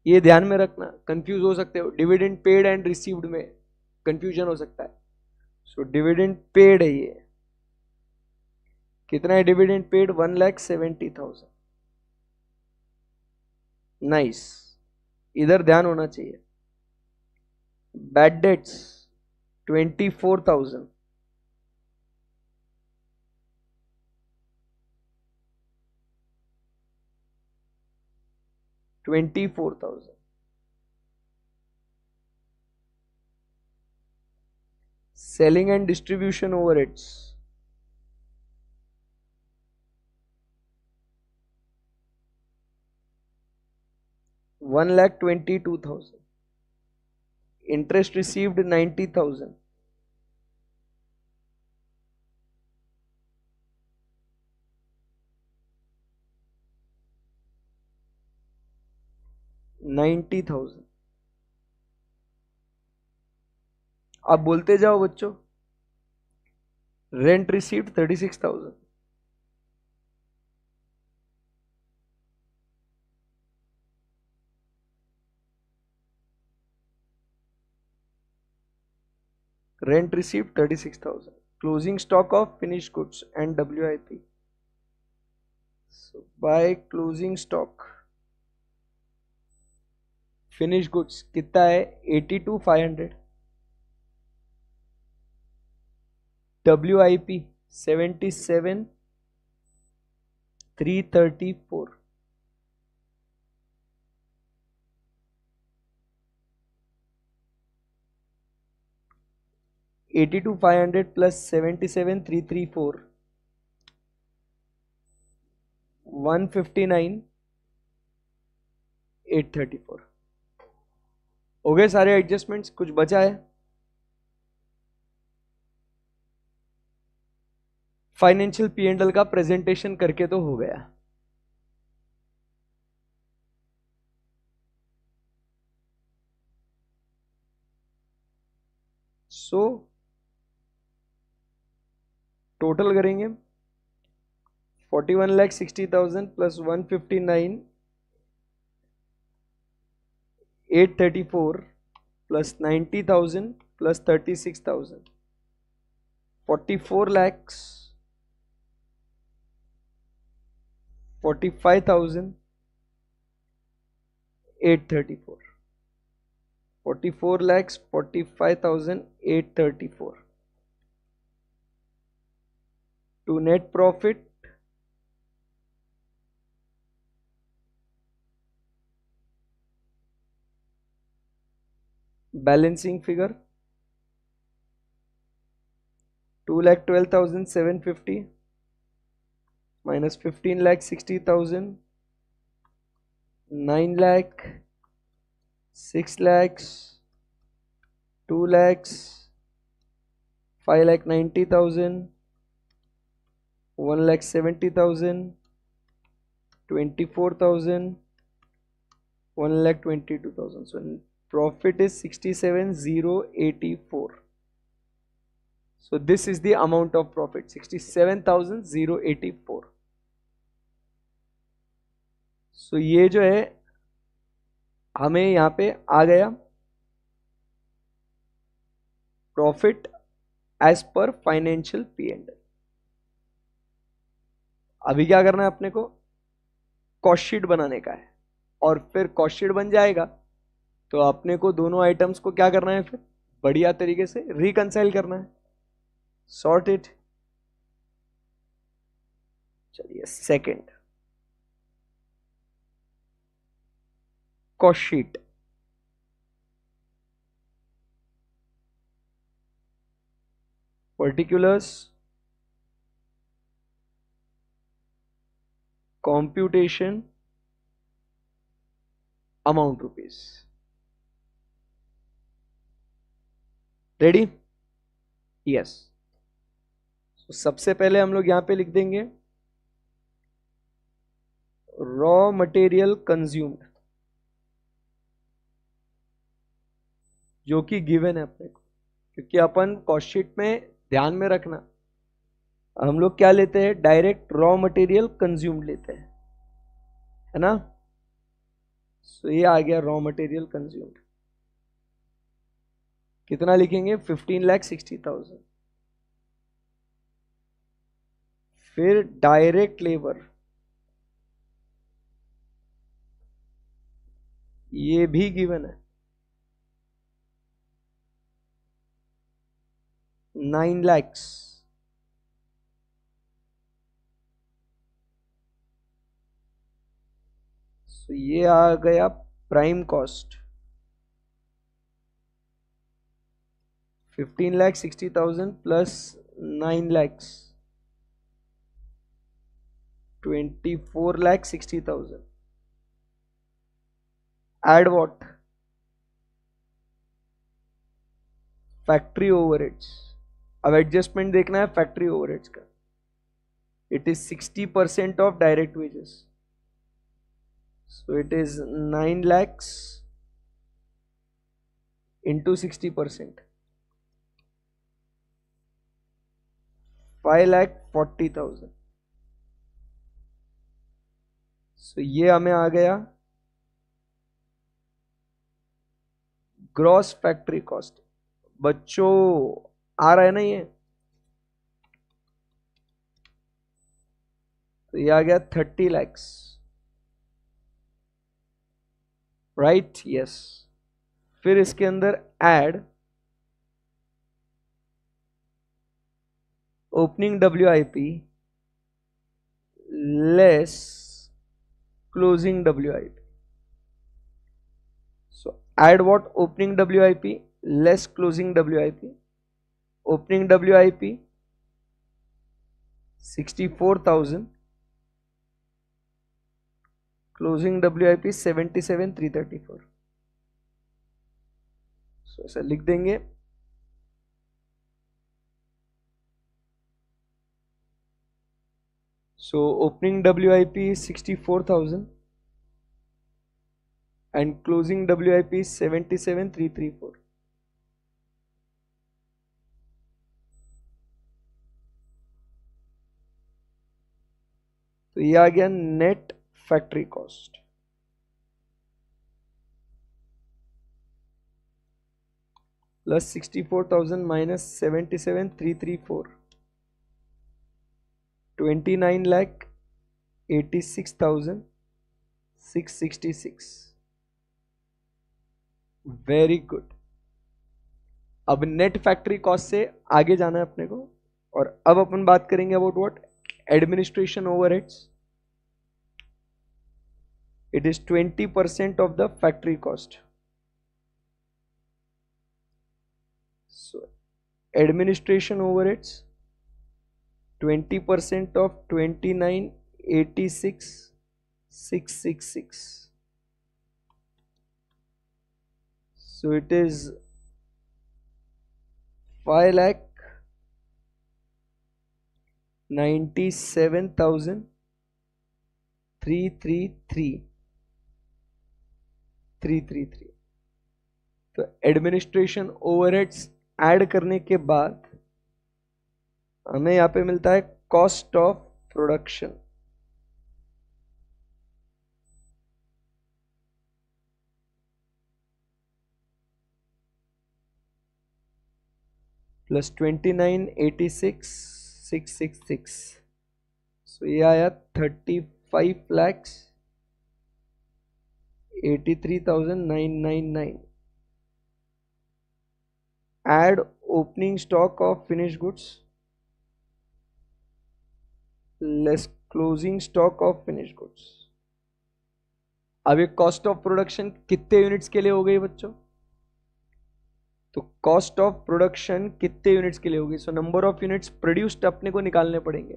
ये ध्यान में रखना, कंफ्यूज हो सकते हो, डिविडेंड पेड एंड रिसीव्ड में कंफ्यूजन हो सकता है। सो डिविडेंड पेड है ये, कितना है डिविडेंड पेड? 1,70,000। नाइस, इधर ध्यान होना चाहिए। Bad debts 24,000, selling and distribution overheads 1,22,000, interest received 90,000, आप बोलते जाओ बच्चों। Rent received 36,000, rent received 36,000, closing stock of finished goods and WIP. So by closing stock finished goods कितना है? 82,500, WIP 77,334, $82,500 plus 77,334, 159,834। हो गए सारे एडजस्टमेंट्स? कुछ बचा है? फाइनेंशियल P&L का प्रेजेंटेशन करके तो हो गया। सो टोटल करेंगे 41,60,000 plus 159,834 plus 90,000 plus 36,000, 44,45,834, 44,45,834 to net profit balancing figure 2,12,750 minus 15,60,000, 9 lakh, 6 lakhs, 2 lakhs, 5,90,000, 1,70,000, 24,000, 1,22,000. So profit is 67,084. So this is the amount of profit, 67,084. So ये जो है हमें यहाँ पे आ गया प्रॉफिट एज पर फाइनेंशियल P&L। अभी क्या करना है अपने को? कॉस्ट शीट बनाने का है, और फिर कॉस्ट शीट बन जाएगा तो अपने को दोनों आइटम्स को क्या करना है? फिर बढ़िया तरीके से रिकंसाइल करना है, सॉर्ट इट। चलिए second, cost sheet. Particulars, computation, amount rupees। Ready? Yes. सबसे पहले हम लोग यहां पे लिख देंगे रॉ मटेरियल कंज्यूम्ड, जो कि गिवन है अपने को, क्योंकि अपन कॉस्ट शीट में ध्यान में रखना हम लोग क्या लेते हैं? डायरेक्ट रॉ मटेरियल कंज्यूम्ड लेते हैं, है ना? सो ये आ गया रॉ मटेरियल कंज्यूम्ड। कितना लिखेंगे? 15,60,000। फिर डायरेक्ट लेबर, ये भी गिवन है 9 lakhs। तो ये आ गया prime cost 15,60,000 plus 9 lakhs 24,60,000। Add what? Factory overheads. अब एडजस्टमेंट देखना है फैक्ट्री ओवरहेड्स का। It is 60% of direct wages, so it is 9 lakhs into 60%, 5,40,000। So ये हमें आ गया ग्रॉस फैक्ट्री कॉस्ट। बच्चों आ रहा है ना ये? तो ये आ गया 30 lakhs, राइट? यस। फिर इसके अंदर add opening WIP less closing WIP। So add what? Opening WIP less closing WIP. Opening WIP 64,000, closing WIP 77,334। So ऐसा लिख देंगे। So opening WIP is 64,000 and closing WIP is 77,334। तो ये आ गया net factory cost. Plus 64,000 minus 77,334, 29,86,666। Very good. अब net factory cost से आगे जाना है अपने को, और अब अपन बात करेंगे about what? Administration overheads. It is 20% of the factory cost. So administration overheads 20% of 29,86,666। So it is 5,97,333। तो एडमिनिस्ट्रेशन ओवरहेड्स ऐड करने के बाद हमें यहां पे मिलता है cost of production. Plus 29,86,666। So ये आया 35,83,999। Add opening stock of finish goods less closing stock of finish goods. अब ये कॉस्ट ऑफ प्रोडक्शन कितने यूनिट्स के लिए हो गई बच्चों? तो कॉस्ट ऑफ प्रोडक्शन कितने यूनिट्स के लिए होगी? So number of units produced अपने को निकालने पड़ेंगे।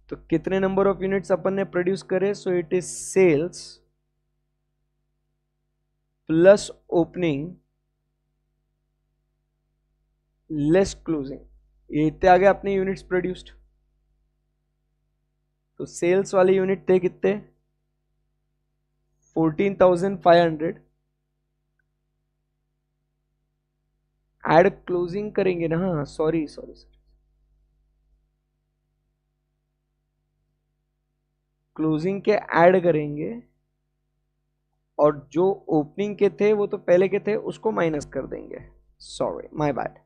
तो कितने नंबर ऑफ यूनिट्स अपन ने प्रोड्यूस करे? So it is sales plus opening less closing. ये इतने आ गए अपने यूनिट्स प्रोड्यूस्ड। तो सेल्स वाले यूनिट थे कितने? 14,500। एड क्लोजिंग करेंगे ना? हाँ सॉरी सॉरी सर, क्लोजिंग के ऐड करेंगे और जो ओपनिंग के थे वो तो पहले के थे, उसको माइनस कर देंगे, sorry my bad.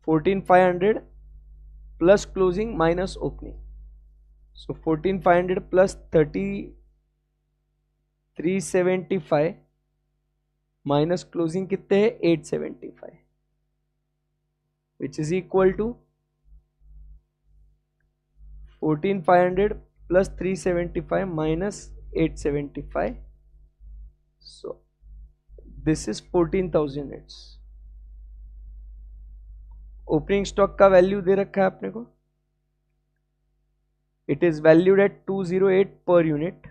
14,500 plus closing minus opening, so 14,500 plus 375 minus closing कितने है 875, which is equal to 14,500 plus 375 minus 875. So this is 14,000 units. Opening stock का वैल्यू दे रखा है अपने को, it is valued eight 208 per unit.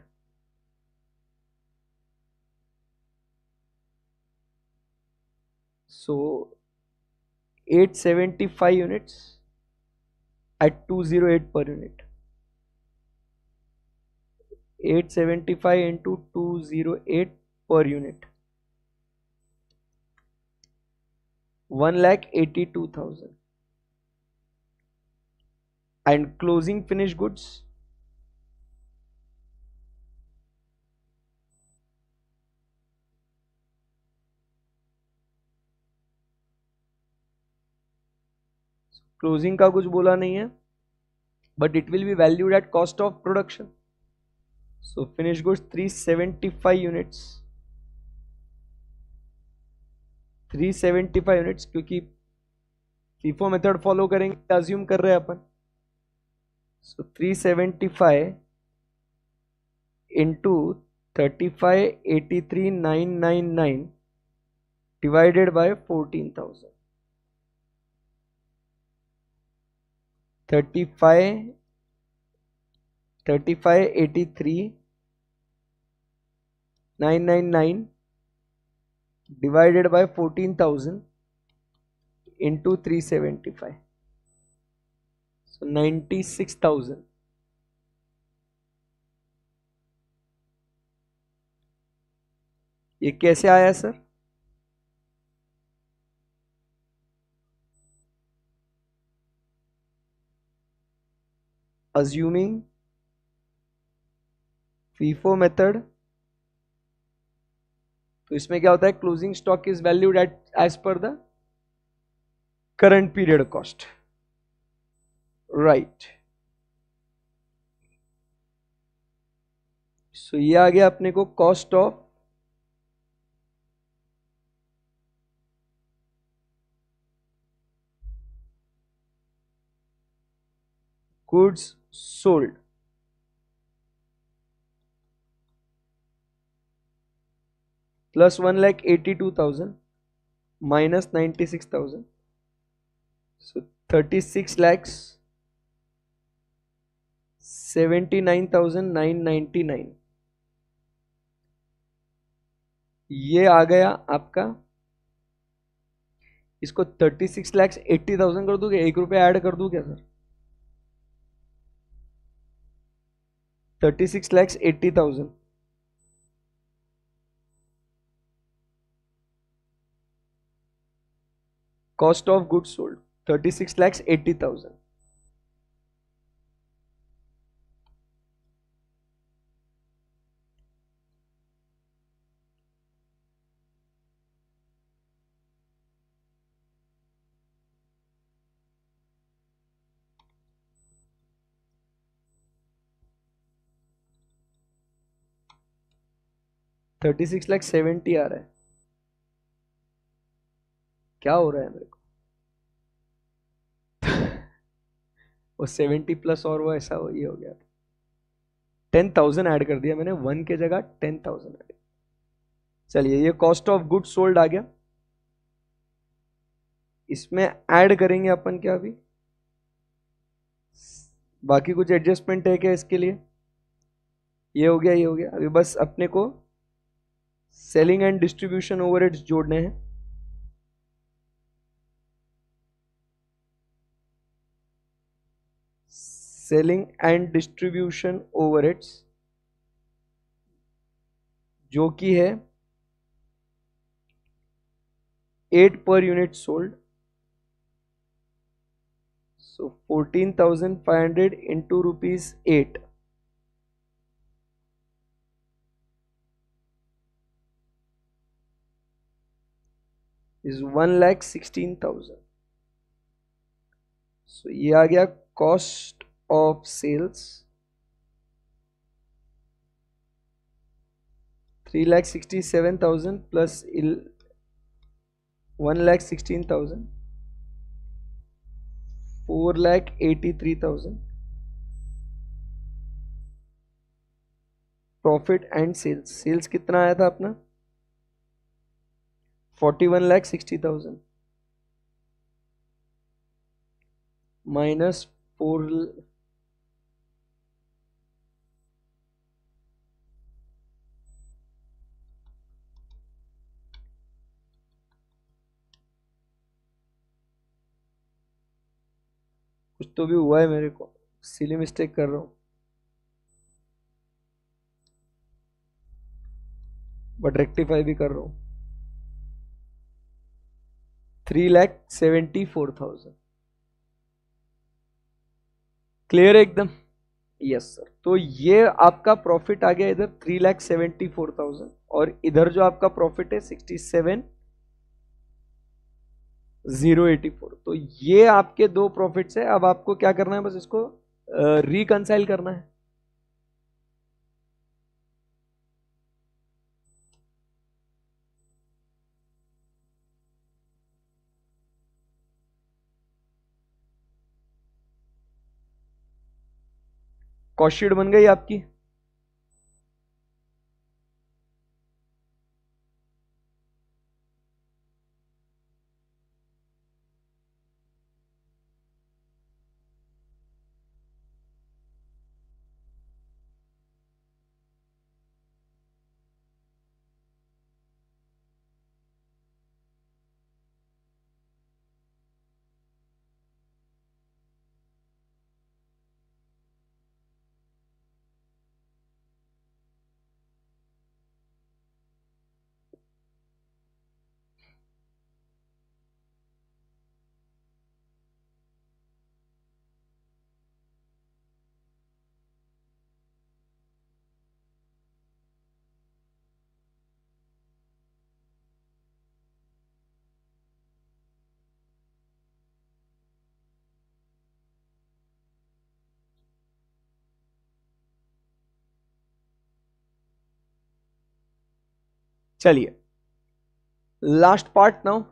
So 875 units at 208 per unit. 875 into 208 per unit, 1,82,000. And closing finished goods, closing का कुछ बोला नहीं है, but it will be valued at cost of production. So finished goods 375 units, 375 units, क्योंकि FIFO method follow करेंगे, assume कर रहे हैं अपन. So 375 into 35,83,999 divided by 14,000. 35,83,999 divided by 14,000 into 375. So 96,000. ये कैसे आया सर? Assuming FIFO मेथड, तो इसमें क्या होता है, closing stock is valued at as per the current period cost, right. So ये आ गया अपने को cost of goods sold plus 1,82,000 minus 96,000. So 36,79,999. ये आ गया आपका. इसको 36,80,000 कर दोगे, 1 रुपया ऐड कर दूं क्या sir? 36,80,000 cost of goods sold, 36,80,000. $36,70,000 आ रहा है. क्या हो रहा है मेरे को? वो 70 प्लस और वो ऐसा ये हो गया. 10,000 ऐड कर दिया मैंने, 1 के जगह 10,000 ऐड. चलिए ये कॉस्ट ऑफ गुड्स सोल्ड आ गया. इसमें ऐड करेंगे अपन क्या, अभी बाकी कुछ एडजस्टमेंट है क्या इसके लिए? ये हो गया, ये हो गया. अभी बस अपने को सेलिंग एंड डिस्ट्रीब्यूशन ओवरहेड्स जोड़ने हैं. सेलिंग एंड डिस्ट्रीब्यूशन ओवरहेड्स जो कि है 8 per unit sold. So 14,500 into rupees 8. Is 1,16,000. So ये आ गया cost of sales 3,67,000 plus 1,16,000 4,83,000. Profit and sales, sales कितना आया था अपना 41,60,000 माइनस 4 कुछ तो भी हुआ है मेरे को, सिली मिस्टेक कर रहा हूं बट रेक्टिफाई भी कर रहा हूं. 3,74,000. क्लियर है एकदम. Yes sir. तो ये आपका प्रॉफिट आ गया इधर 3,74,000 और इधर जो आपका प्रॉफिट है 67,084. तो ये आपके दो प्रॉफिट्स है. अब आपको क्या करना है, बस इसको रिकंसाइल करना है. कॉस्ट शीट बन गई आपकी. चलिए last part now.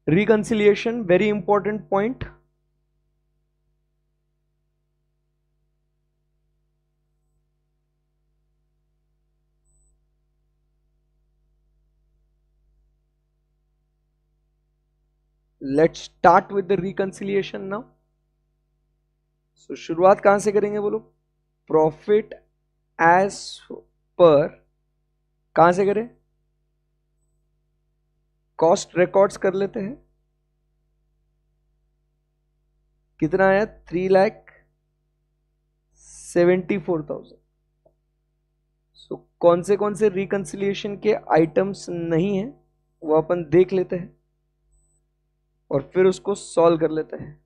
reconciliation, very important point. Let's start with the reconciliation now. So शुरुआत कहां से करेंगे बोलो. प्रॉफिट एज पर कहां से करें, कॉस्ट रिकॉर्ड्स कर लेते हैं. कितना आया 3,74,000. सो कौन से रिकंसिलिएशन के आइटम्स नहीं है वो अपन देख लेते हैं और फिर उसको सॉल्व कर लेते हैं.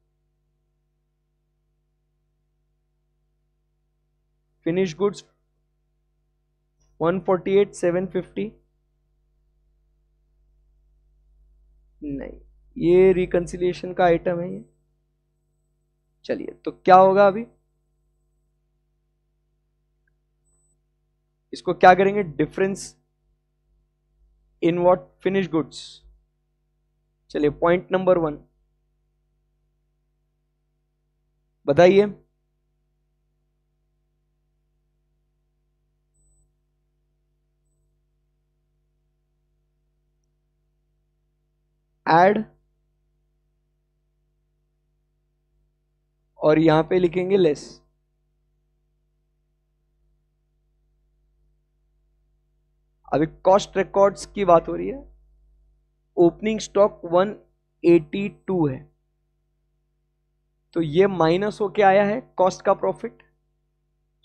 फिनिश गुड्स 148,750 नहीं, ये रिकंसिलिएशन का आइटम है ये. चलिए तो क्या होगा अभी, इसको क्या करेंगे, difference in what, finish goods. चलिए पॉइंट नंबर 1 बताइए. ऐड और यहां पे लिखेंगे लेस. अभी कॉस्ट रिकॉर्ड्स की बात हो रही है. ओपनिंग स्टॉक 182 है तो ये माइनस होके आया है कॉस्ट का प्रॉफिट.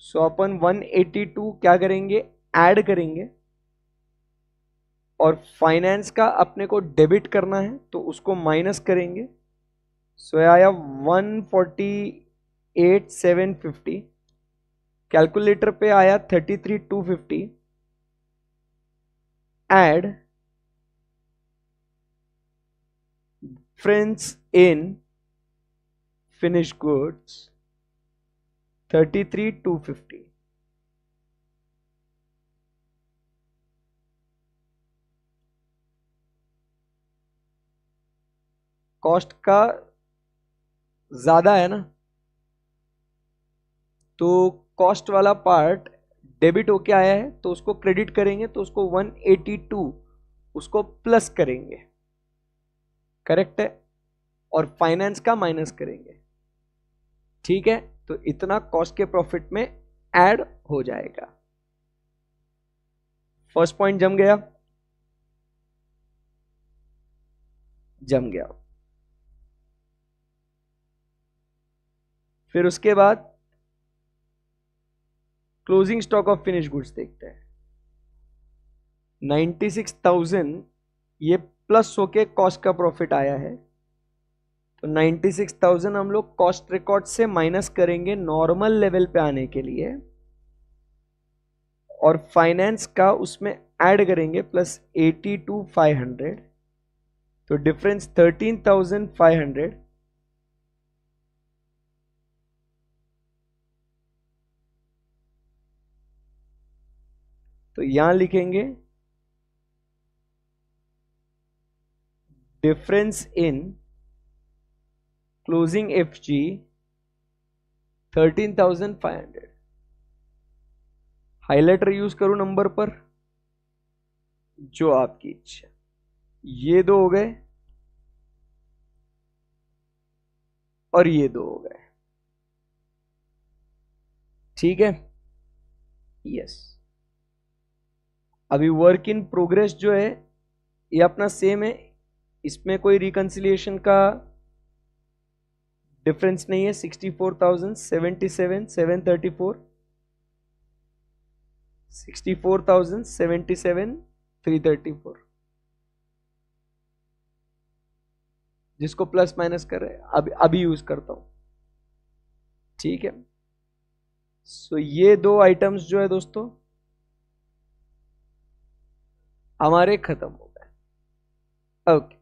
सो अपन 182 क्या करेंगे, ऐड करेंगे और फाइनेंस का अपने को डेबिट करना है तो उसको माइनस करेंगे। सो आया 148,750, कैलकुलेटर पे आया 33,250, add difference in finish goods 33,250। Cost का ज्यादा है ना, तो कॉस्ट वाला पार्ट डेबिट होके आया है तो उसको क्रेडिट करेंगे, तो उसको 182 उसको प्लस करेंगे, करेक्ट है, और फाइनेंस का माइनस करेंगे। ठीक है, तो इतना कॉस्ट के प्रॉफिट में ऐड हो जाएगा। फर्स्ट पॉइंट जम गया, जम गया। फिर उसके बाद closing stock of finish goods देखते हैं। 96,000 ये प्लस होके कॉस्ट का प्रॉफिट आया है, तो 96,000 हम लोग कॉस्ट रिकॉर्ड से माइनस करेंगे नॉर्मल लेवल पे आने के लिए, और फाइनेंस का उसमें ऐड करेंगे प्लस 82,500, तो डिफरेंस 13,500। तो यहां लिखेंगे difference in closing FG 13,500। Highlighter use करूं नंबर पर, जो आपकी इच्छा। ये दो हो गए और ये दो हो गए, ठीक है, यस। अभी वर्क इन प्रोग्रेस जो है ये अपना सेम है, इसमें कोई रिकंसिलिएशन का डिफरेंस नहीं है। 64,077,734, 64,077,334, जिसको प्लस माइनस कर रहे हैं अभी यूज करता हूं, ठीक है। सो ये दो आइटम्स जो है दोस्तों हमारे खत्म हो गए। ओके,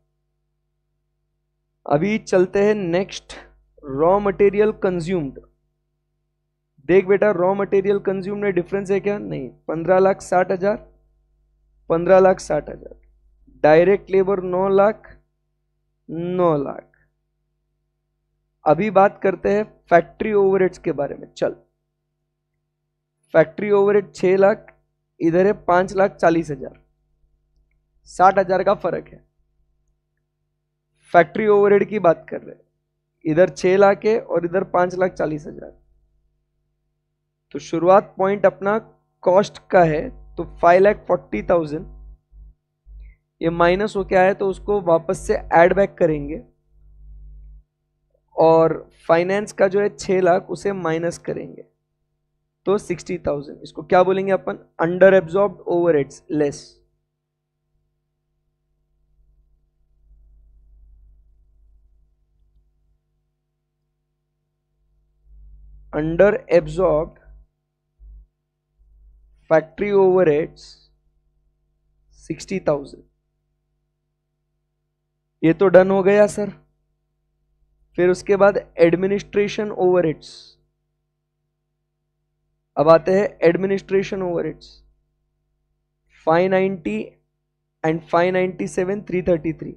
अभी चलते हैं नेक्स्ट, रॉ मटेरियल कंज्यूम्ड। देख बेटा, रॉ मटेरियल कंज्यूम में डिफरेंस है क्या? नहीं। 15,60,000, 15,60,000। Direct labour 9,00,000, 9,00,000। अभी बात करते हैं फैक्ट्री ओवरहेड्स के बारे में। चल, फैक्ट्री ओवरहेड 6,00,000, इधर है 5,40,000, 60,000 का फर्क है। फैक्ट्री ओवरहेड की बात कर रहे हैं, इधर 6,00,000 है और इधर 5,40,000। तो शुरुआत पॉइंट अपना कॉस्ट का है, तो 5,40,000 ये माइनस हो के आया, तो उसको वापस से ऐड बैक करेंगे, और फाइनेंस का जो है 6,00,000 उसे माइनस करेंगे, तो 60,000। इसको क्या बोलेंगे अपन? Under absorbed overheads less. Under absorbed factory overheads 60,000। ये तो डन हो गया सर। फिर उसके बाद एडमिनिस्ट्रेशन ओवरहेड्स। अब आते हैं एडमिनिस्ट्रेशन ओवरहेड्स, 590 एंड 597, 333।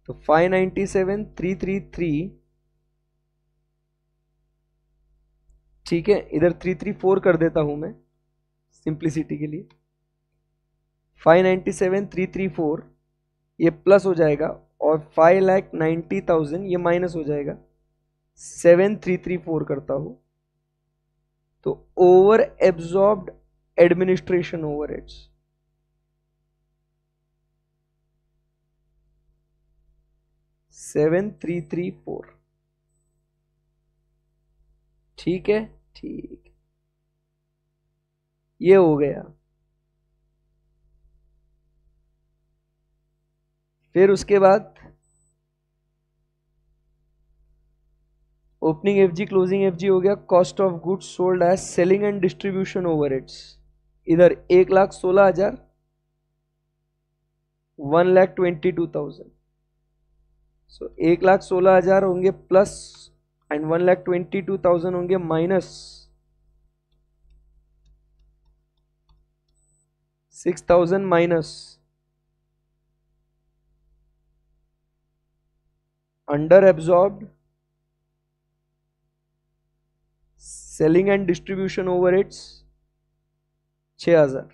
तो 597, 333, ठीक है, इधर 334 कर देता हूं मैं सिंप्लिसिटी के लिए। 597, 334 ये प्लस हो जाएगा, और 5,90,000 ये माइनस हो जाएगा। 7,334 करता हूं, तो ओवर एब्जॉर्ब्ड एडमिनिस्ट्रेशन ओवरहेड्स 7,334, ठीक है, ठीक। ये हो गया। फिर उसके बाद opening F G closing F G हो गया। Cost of goods sold as selling and distribution overheads, इधर 1,16,000, 1,22,000। सो 1,16,000 होंगे प्लस एंड 1,22,000 होंगे minus 6,000 minus under absorbed selling and distribution overheads 6,000।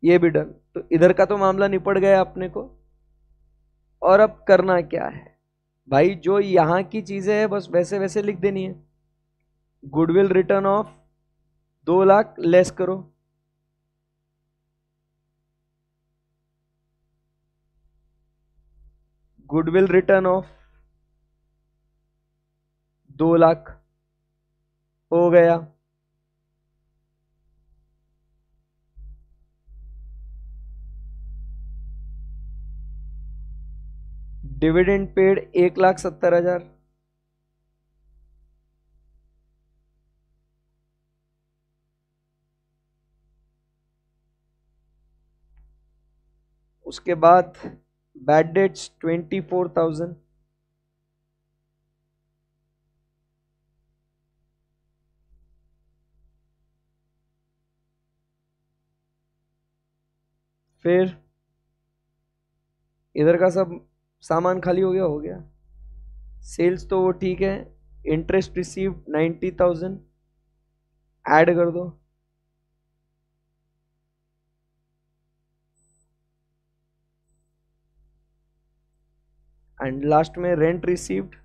ये भी डन। तो इधर का तो मामला निपट गया अपने को। और अब करना क्या है भाई, जो यहां की चीजें हैं बस वैसे वैसे लिख देनी है। गुडविल रिटर्न ऑफ 2,00,000 लेस करो, गुडविल रिटर्न ऑफ 2,00,000 हो गया। डिविडेंड पेड 1,70,000, उसके बाद बैड डेट्स 24,000, फिर इधर का सब सामान खाली हो गया, हो गया। सेल्स तो वो ठीक है। इंटरेस्ट रिसीव्ड 90,000 ऐड कर दो, एंड लास्ट में रेंट रिसीव्ड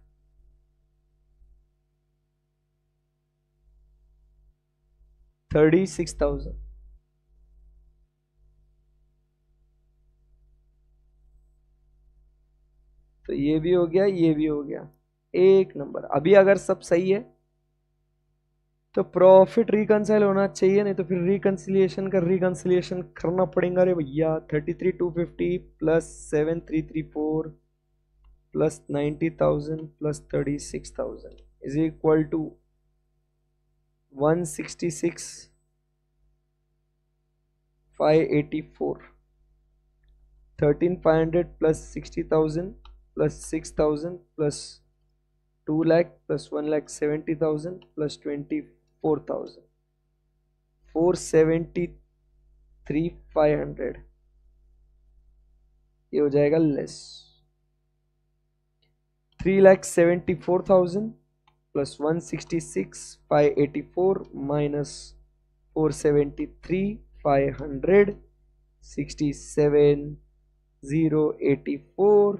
36,000। तो ये भी हो गया, ये भी हो गया, एक नंबर। अभी अगर सब सही है तो प्रॉफिट रिकंसाइल होना चाहिए, नहीं तो फिर रिकंसिलिएशन का रिकंसिलिएशन करना पड़ेगा रे भैया। 33,250 plus 7,334 plus 90,000 plus 36,000 is equal to 166,584। 13,500 plus 60,000 plus 6,000 plus 2,00,000 plus 1,70,000 plus 24,000, 473,500। ये हो जाएगा less. 3,74,000 plus 166,584 minus 473,500, 67,084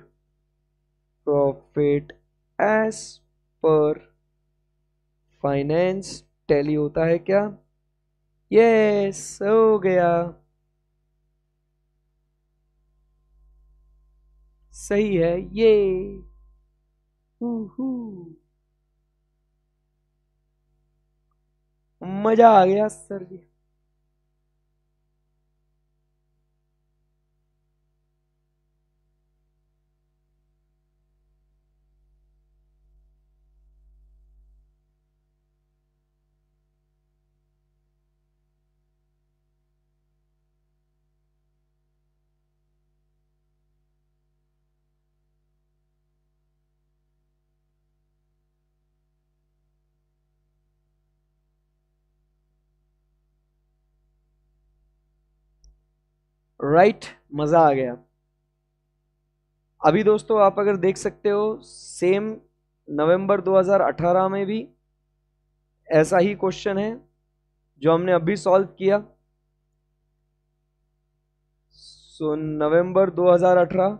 profit as per finance tally होता है क्या? यस, हो गया। सही है ये। मजा आ गया सर जी। राइट, मजा आ गया। अभी दोस्तों आप अगर देख सकते हो, सेम नवंबर 2018 में भी ऐसा ही क्वेश्चन है जो हमने अभी सॉल्व किया। सो नवंबर 2018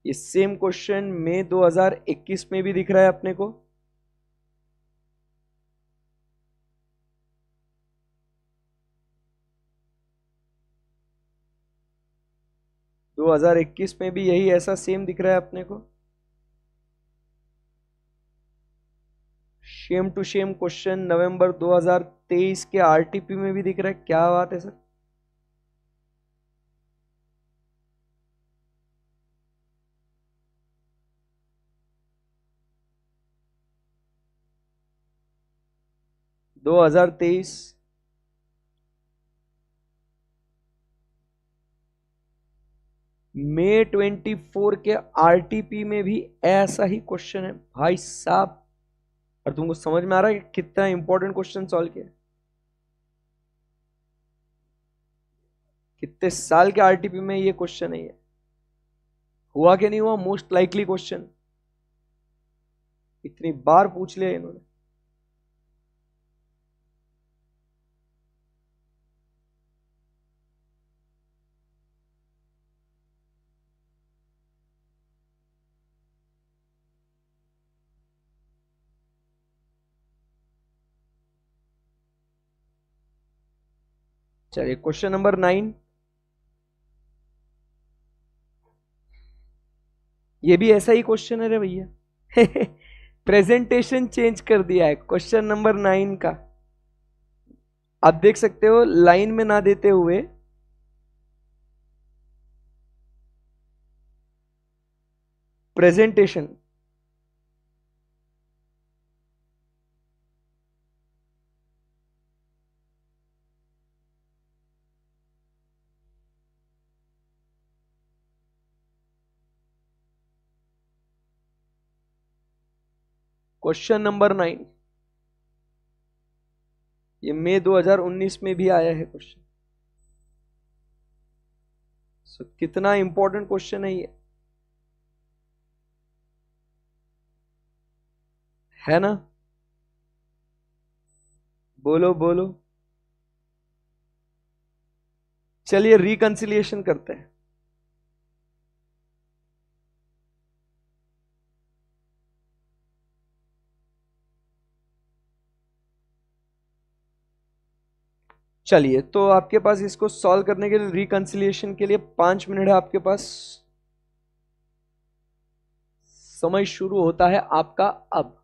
ये सेम क्वेश्चन मई 2021 में भी दिख रहा है अपने को। दो 2021 में भी यही ऐसा सेम दिख रहा है अपने को। शेम टू शेम क्वेश्चन नवंबर 2023 के आरटीपी में भी दिख रहा है, क्या बात है सर। दो हजार तेईस मई 24 के आरटीपी में भी ऐसा ही क्वेश्चन है भाई साहब। और तुमको समझ में आ रहा है कि कितना इंपॉर्टेंट क्वेश्चन सॉल्व किया। कितने साल के आरटीपी में ये क्वेश्चन है, ये हुआ कि नहीं हुआ, मोस्ट लाइकली क्वेश्चन इतनी बार पूछ लिया इन्होंने। चलिए क्वेश्चन नंबर 9, ये भी ऐसा ही क्वेश्चन है रे भैया। प्रेजेंटेशन चेंज कर दिया है क्वेश्चन नंबर 9 का। आप देख सकते हो लाइन में ना देते हुए प्रेजेंटेशन। क्वेश्चन नंबर 9 ये मई 2019 में भी आया है क्वेश्चन। कितना इंपॉर्टेंट क्वेश्चन है ये, है ना। बोलो बोलो। चलिए रिकंसिलिएशन करते हैं। चलिए तो आपके पास इसको सॉल्व करने के लिए, रिकंसिलिएशन के लिए 5 मिनट है आपके पास। समय शुरू होता है आपका अब।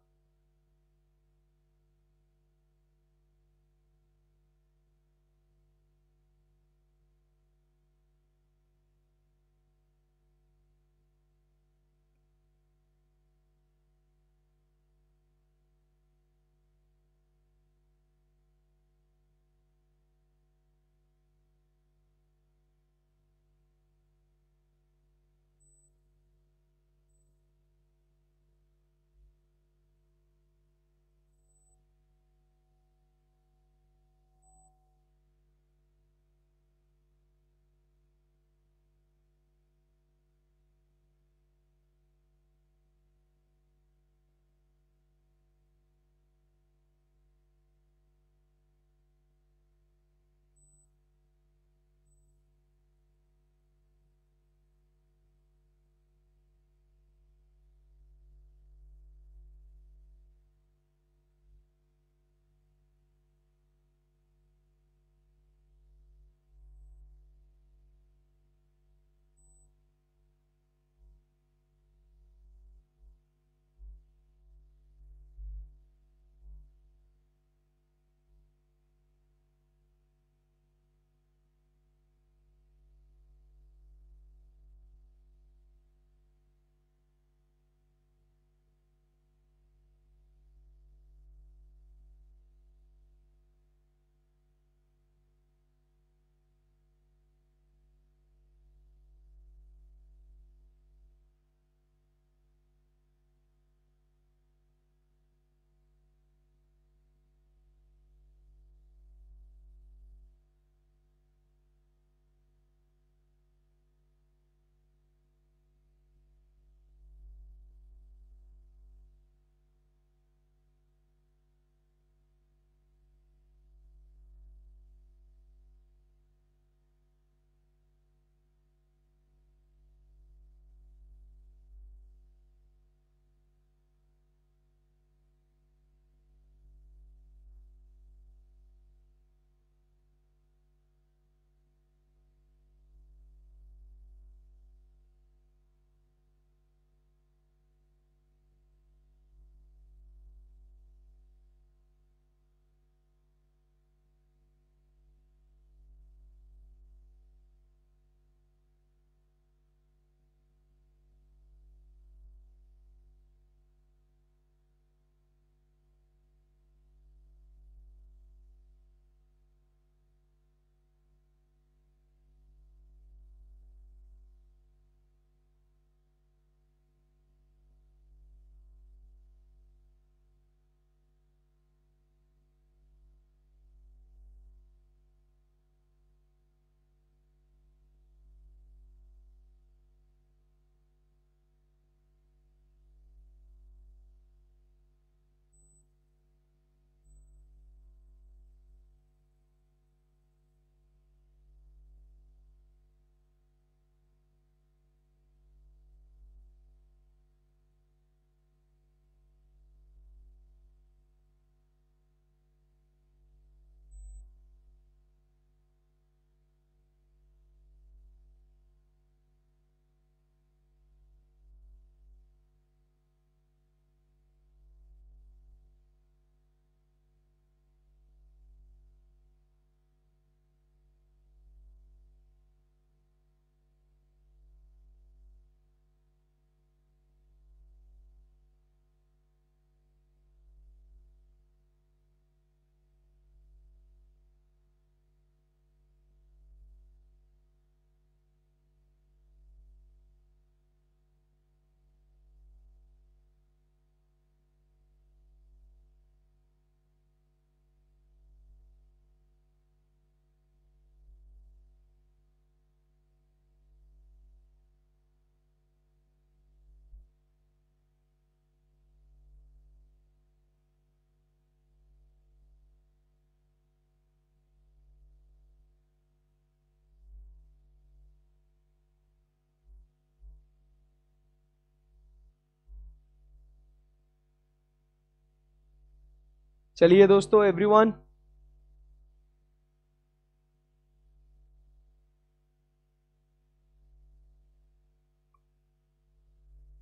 चलिए दोस्तों, एवरीवन,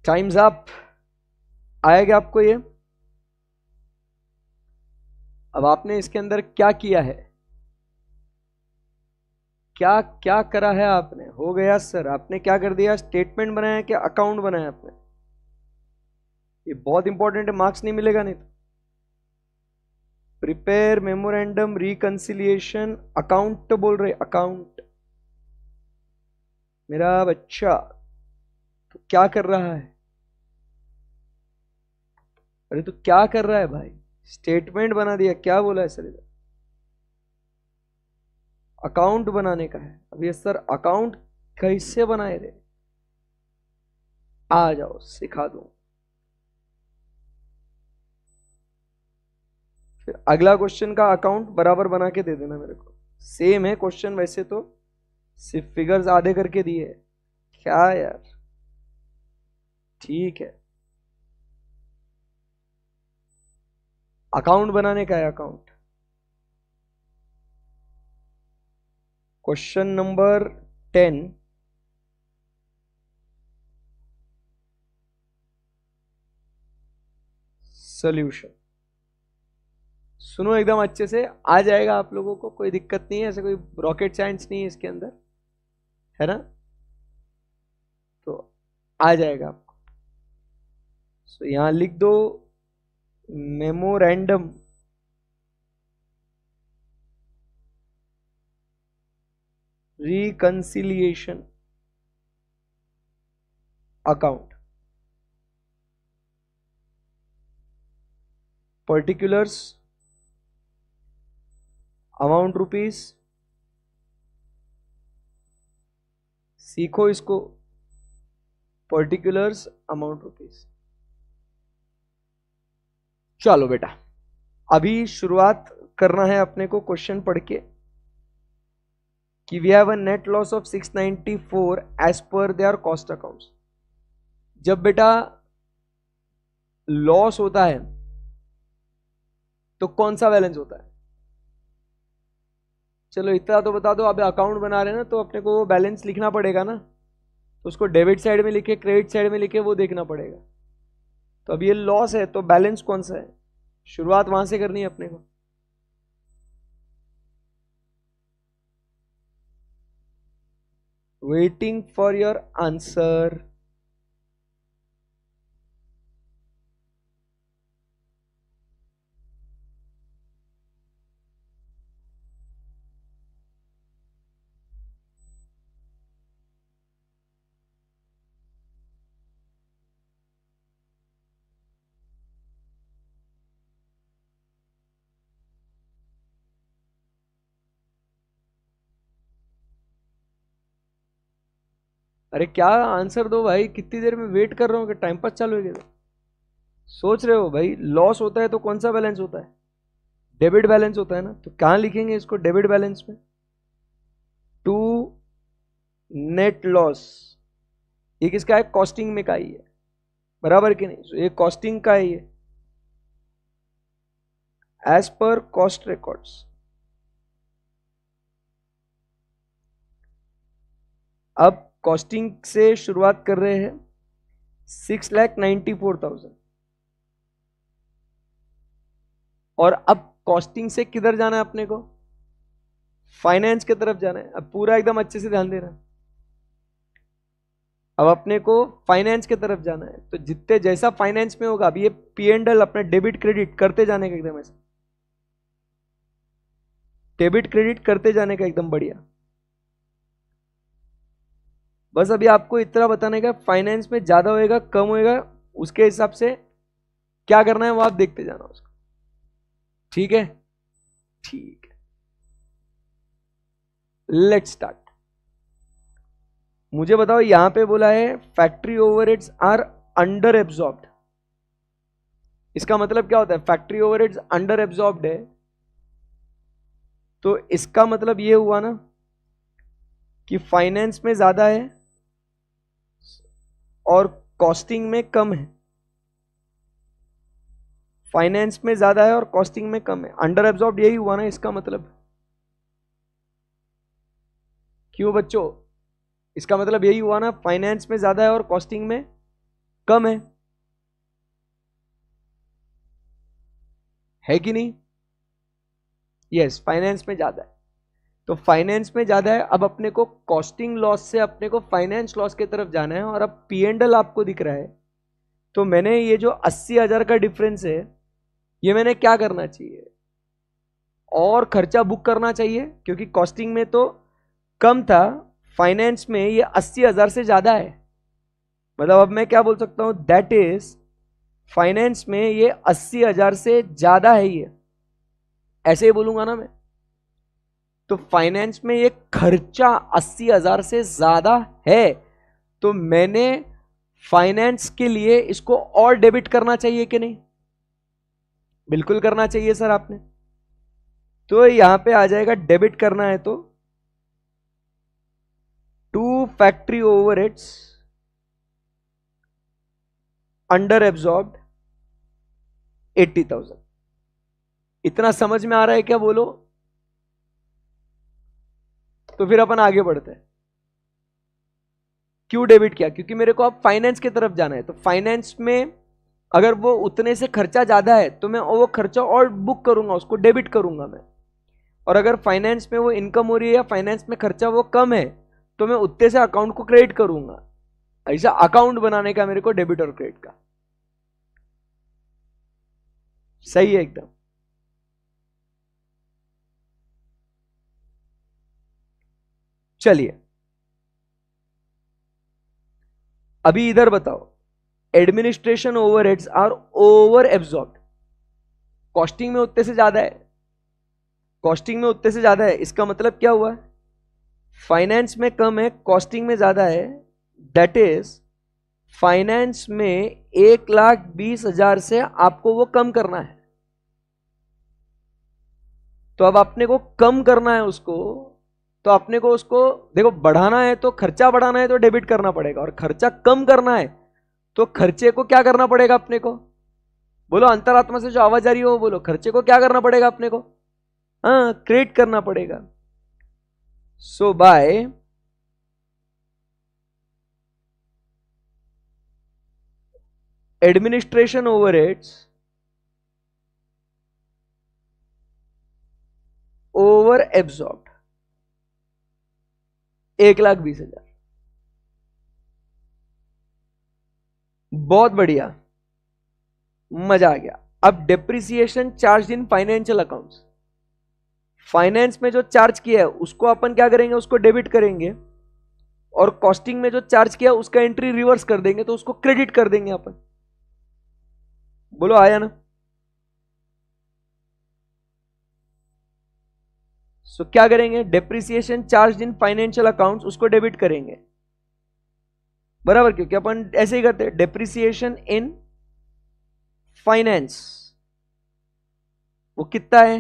टाइम्स अप। आएगा आपको ये? अब आपने इसके अंदर क्या किया है, क्या क्या करा है आपने? हो गया सर, आपने क्या कर दिया? स्टेटमेंट बनाया क्या अकाउंट बनाया आपने? ये बहुत इंपॉर्टेंट है, मार्क्स नहीं मिलेगा नहीं तो। प्रिपेयर मेमोरेंडम रिकंसिलिएशन अकाउंट बोल रहे, अकाउंट। मेरा बच्चा तो क्या कर रहा है? अरे तो क्या कर रहा है भाई? स्टेटमेंट बना दिया, क्या बोला है सर? इधर अकाउंट बनाने का है। अब ये सर अकाउंट कैसे बनाए रे? आ जाओ सिखा दूं। फिर अगला क्वेश्चन का अकाउंट बराबर बना के दे देना मेरे को। सेम है क्वेश्चन वैसे तो, सिर्फ फिगर्स आधे करके दिए है। क्या यार, ठीक है। अकाउंट बनाने का है, अकाउंट। Question number 10, solution. सुनो एकदम अच्छे से, आ जाएगा आप लोगों को, कोई दिक्कत नहीं है, ऐसे कोई रॉकेट साइंस नहीं है इसके अंदर, है ना? तो आ जाएगा आपको। सो यहां लिख दो memorandum reconciliation account, particulars amount rupees. सीखो इसको, पर्टिकुलर्स अमाउंट रुपीस। चलो बेटा, अभी शुरुआत करना है अपने को क्वेश्चन पढ़ के कि we have a net loss of 694 as per their cost accounts. जब बेटा लॉस होता है तो कौन सा बैलेंस होता है? चलो इतना तो बता दो, अब अकाउंट बना रहे हैं ना, तो अपने को वो बैलेंस लिखना पड़ेगा ना, तो उसको डेबिट साइड में लिखे, क्रेडिट साइड में लिखे, वो देखना पड़ेगा। तो अब ये लॉस है तो बैलेंस कौन सा है? शुरुआत वहां से करनी है अपने को। Waiting for your answer. अरे क्या आंसर दो भाई, कितनी देर में वेट कर रहा हूँ कि टाइम पास चालू है क्या? सोच रहे हो भाई, लॉस होता है तो कौन सा बैलेंस होता है? डेबिट बैलेंस होता है ना, तो कहां लिखेंगे इसको डेबिट बैलेंस में? To net loss. ये किसका है? कॉस्टिंग में का ही है, बराबर कि नहीं? तो ये कॉस्टिंग का ही है, एज पर कॉस्ट रिकॉर्ड्स। अब कॉस्टिंग से शुरुआत कर रहे हैं, 6,94,000। और अब कॉस्टिंग से किधर जाना है अपने को? फाइनेंस की तरफ जाना है। अब पूरा एकदम अच्छे से ध्यान देना। अब अपने को फाइनेंस की तरफ जाना है, तो जितने जैसा फाइनेंस में होगा, अब ये पी एंड एल अपने डेबिट क्रेडिट करते जाने का, एकदम ऐसा डेबिट क्रेडिट करते जाने का, एकदम बढ़िया। बस अभी आपको इतना बताने का, फाइनेंस में ज्यादा होएगा कम होएगा, उसके हिसाब से क्या करना है वो आप देखते जाना उसको। ठीक है, ठीक है, लेट्स स्टार्ट। मुझे बताओ, यहां पे बोला है factory overheads are under absorbed. इसका मतलब क्या होता है? फैक्ट्री ओवरहेड्स अंडर एब्जॉर्ब्ड है, तो इसका मतलब ये हुआ ना कि फाइनेंस में ज्यादा है और कॉस्टिंग में कम है। फाइनेंस में ज्यादा है और कॉस्टिंग में कम है, अंडर एब्जॉर्ब यही हुआ ना इसका मतलब। क्यों बच्चों, इसका मतलब यही हुआ ना, फाइनेंस में ज्यादा है और कॉस्टिंग में कम है कि नहीं? यस, फाइनेंस में ज्यादा है। तो फाइनेंस में ज्यादा है, अब अपने को कॉस्टिंग लॉस से अपने को फाइनेंस लॉस की तरफ जाना है, और अब P&L आपको दिख रहा है। तो मैंने ये जो 80,000 का डिफरेंस है, ये मैंने क्या करना चाहिए, और खर्चा बुक करना चाहिए, क्योंकि कॉस्टिंग में तो कम था, फाइनेंस में ये 80,000 से ज्यादा है। मतलब अब मैं क्या बोल सकता हूं, दैट इज फाइनेंस में ये 80,000 से ज्यादा है, ये ऐसे ही बोलूंगा ना मैं। तो फाइनेंस में ये खर्चा 80,000 से ज्यादा है, तो मैंने फाइनेंस के लिए इसको और डेबिट करना चाहिए कि नहीं? बिल्कुल करना चाहिए सर आपने। तो यहां पे आ जाएगा, डेबिट करना है तो to factory overheads under absorbed 80,000। इतना समझ में आ रहा है क्या, बोलो? तो फिर अपन आगे बढ़ते हैं। क्यों डेबिट किया? क्योंकि मेरे को अब फाइनेंस की तरफ जाना है। तो फाइनेंस में अगर वो उतने से खर्चा ज्यादा है तो मैं वो खर्चा और बुक करूंगा, उसको डेबिट करूंगा मैं। और अगर फाइनेंस में वो इनकम हो रही है या फाइनेंस में खर्चा वो कम है, तो मैं उतने से अकाउंट को क्रेडिट करूंगा। ऐसा अकाउंट बनाने का मेरे को, डेबिट और क्रेडिट का। सही है एकदम। चलिए अभी इधर बताओ, administration overheads are over absorbed. Costing में उतने से ज्यादा है, कॉस्टिंग में उतने से ज्यादा है, इसका मतलब क्या हुआ? फाइनेंस में कम है, कॉस्टिंग में ज्यादा है। दैट इज फाइनेंस में 1,20,000 से आपको वो कम करना है। तो अब अपने को कम करना है उसको, तो अपने को उसको देखो, बढ़ाना है तो खर्चा बढ़ाना है तो डेबिट करना पड़ेगा, और खर्चा कम करना है तो खर्चे को क्या करना पड़ेगा अपने को? बोलो, अंतरात्मा से जो आवाज आ रही है वो बोलो, खर्चे को क्या करना पड़ेगा अपने को? हाँ, क्रिएट करना पड़ेगा। So by administration overheads over absorbed 1,20,000। बहुत बढ़िया, मजा आ गया। अब depreciation charge in financial accounts, finance में जो चार्ज किया है उसको अपन क्या करेंगे, उसको डेबिट करेंगे, और कॉस्टिंग में जो चार्ज किया उसका एंट्री रिवर्स कर देंगे, तो उसको क्रेडिट कर देंगे अपन। बोलो, आया ना? सो क्या करेंगे, depreciation charge in financial accounts उसको डेबिट करेंगे, बराबर? क्योंकि अपन ऐसे ही करते हैं, डेप्रिसिएशन इन फाइनेंस वो कितना है,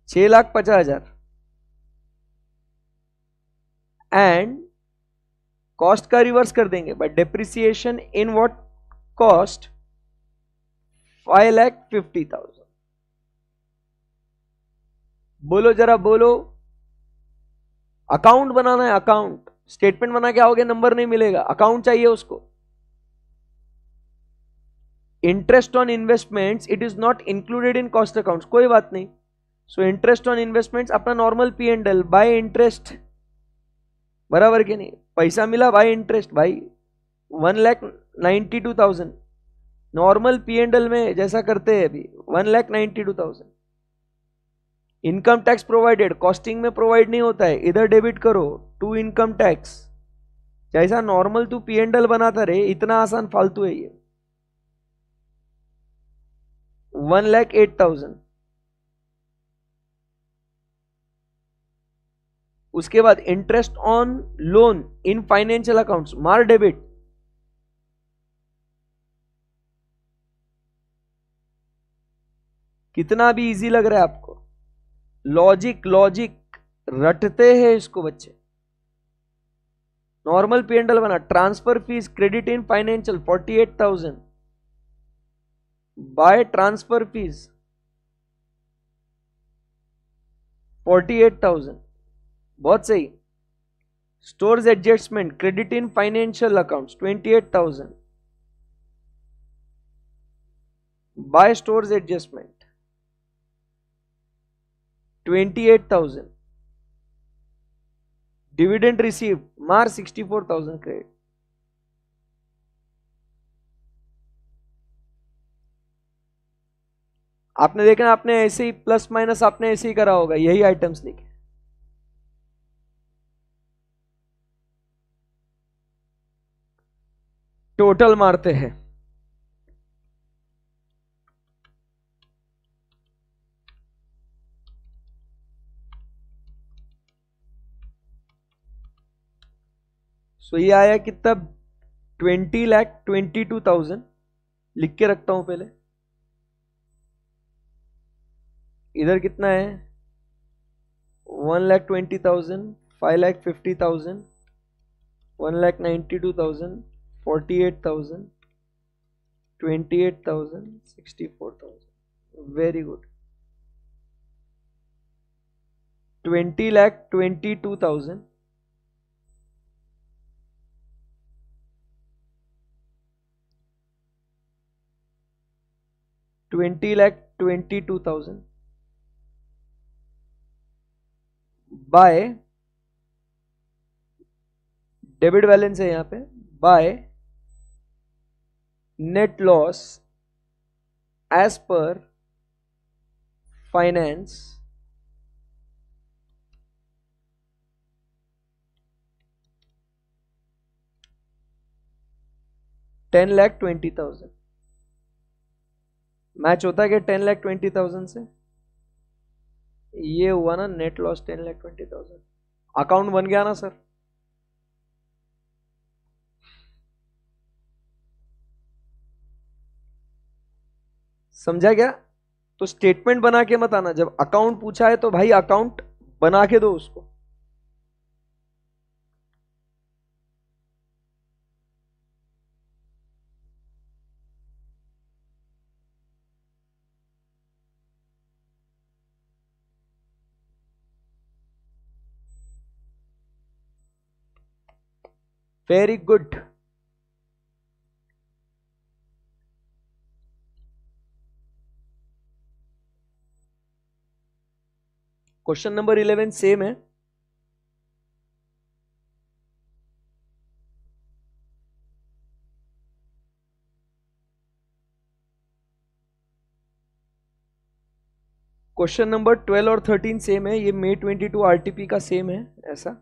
6,50,000, एंड कॉस्ट का रिवर्स कर देंगे, but depreciation in what cost 5,50,000। बोलो जरा, बोलो। अकाउंट बनाना है, अकाउंट। स्टेटमेंट बना के आओगे नंबर नहीं मिलेगा, अकाउंट चाहिए उसको। Interest on investments it is not included in cost accounts, कोई बात नहीं। सो इंटरेस्ट ऑन इन्वेस्टमेंट्स अपना नॉर्मल P&L बाय इंटरेस्ट, बराबर के नहीं? पैसा मिला बाय इंटरेस्ट भाई, 1,92,000 नॉर्मल P&L में जैसा करते हैं अभी, 1,92,000। इनकम टैक्स प्रोवाइडेड, कॉस्टिंग में प्रोवाइड नहीं होता है, इधर डेबिट करो टू इनकम टैक्स। जैसा नॉर्मल तू P&L बनाता रहे, इतना आसान फालतू है ये। 1,08,000। उसके बाद interest on loan in financial accounts, मार डेबिट। कितना भी इजी लग रहा है आपको? लॉजिक लॉजिक रटते हैं इसको बच्चे। नॉर्मल P&L बना, transfer fees credit in financial 48,000, by transfer fees 48,000, बहुत सही। Stores adjustment credit in financial accounts 28,000, by stores adjustment 28,000, dividend receive मार 64,000 क्रेडिट। आपने देखा, आपने ऐसे ही प्लस माइनस आपने ऐसे ही करा होगा, यही आइटम्स लिखे। टोटल मारते हैं। सो ये आया कितना, 20,22,000। लिख के रखता हूं पहले। इधर कितना है, 1,20,000, 5,50,000, 1,92,000, 48,000, 28,000, 64,000। Very good. 20,22,000, 20,22,000 by, debit balance है यहां पे, by net loss as per finance $10,20,000। Match होता है कि 10,20,000 से? ये हुआ ना नेट लॉस 10,20,000। अकाउंट बन गया ना सर? समझा क्या? तो स्टेटमेंट बना के मत आना, जब अकाउंट पूछा है तो भाई अकाउंट बना के दो उसको। Very good. Question number 11 same है। क्वेश्चन नंबर 12 और 13 सेम है, ये May 22 आरटीपी का सेम है ऐसा।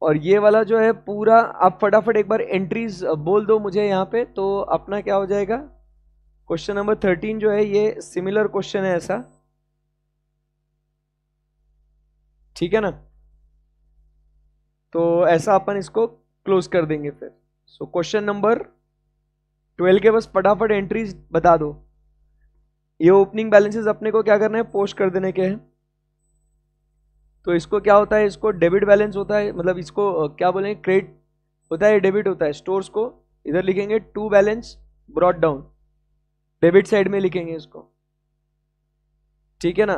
और ये वाला जो है पूरा, आप फटाफट एक बार एंट्रीज बोल दो मुझे यहाँ पे, तो अपना क्या हो जाएगा। क्वेश्चन नंबर 13 जो है ये सिमिलर क्वेश्चन है ऐसा, ठीक है ना? तो ऐसा अपन इसको क्लोज कर देंगे फिर। सो क्वेश्चन नंबर 12 के बस फटाफट एंट्रीज बता दो। ये ओपनिंग बैलेंसेस अपने को क्या करना है, पोस्ट कर देने के हैं। तो इसको क्या होता है, इसको डेबिट बैलेंस होता है, मतलब इसको क्या बोलेंगे, क्रेडिट होता है, डेबिट होता है। स्टोर्स को इधर लिखेंगे to balance brought down, debit side में लिखेंगे इसको, ठीक है ना?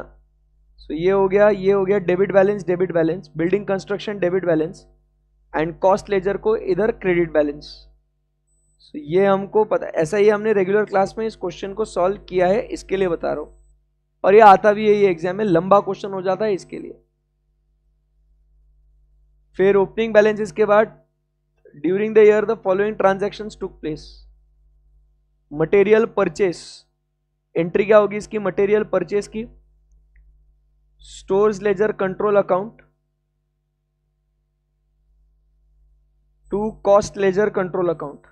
सो ये हो गया, ये हो गया debit balance, debit balance, building construction debit balance, and cost ledger को इधर क्रेडिट बैलेंस। सो ये हमको पता, ऐसा ही हमने रेगुलर क्लास में इस क्वेश्चन को सॉल्व किया है, इसके लिए बता रहा हूं। और ये आता भी है, ये एग्जाम में लंबा क्वेश्चन हो जाता है इसके लिए। फिर ओपनिंग बैलेंसेस के बाद, during the year the following transactions took place. Material purchase, entry क्या होगी इसकी, मटेरियल परचेस की। Stores ledger control account to cost ledger control account.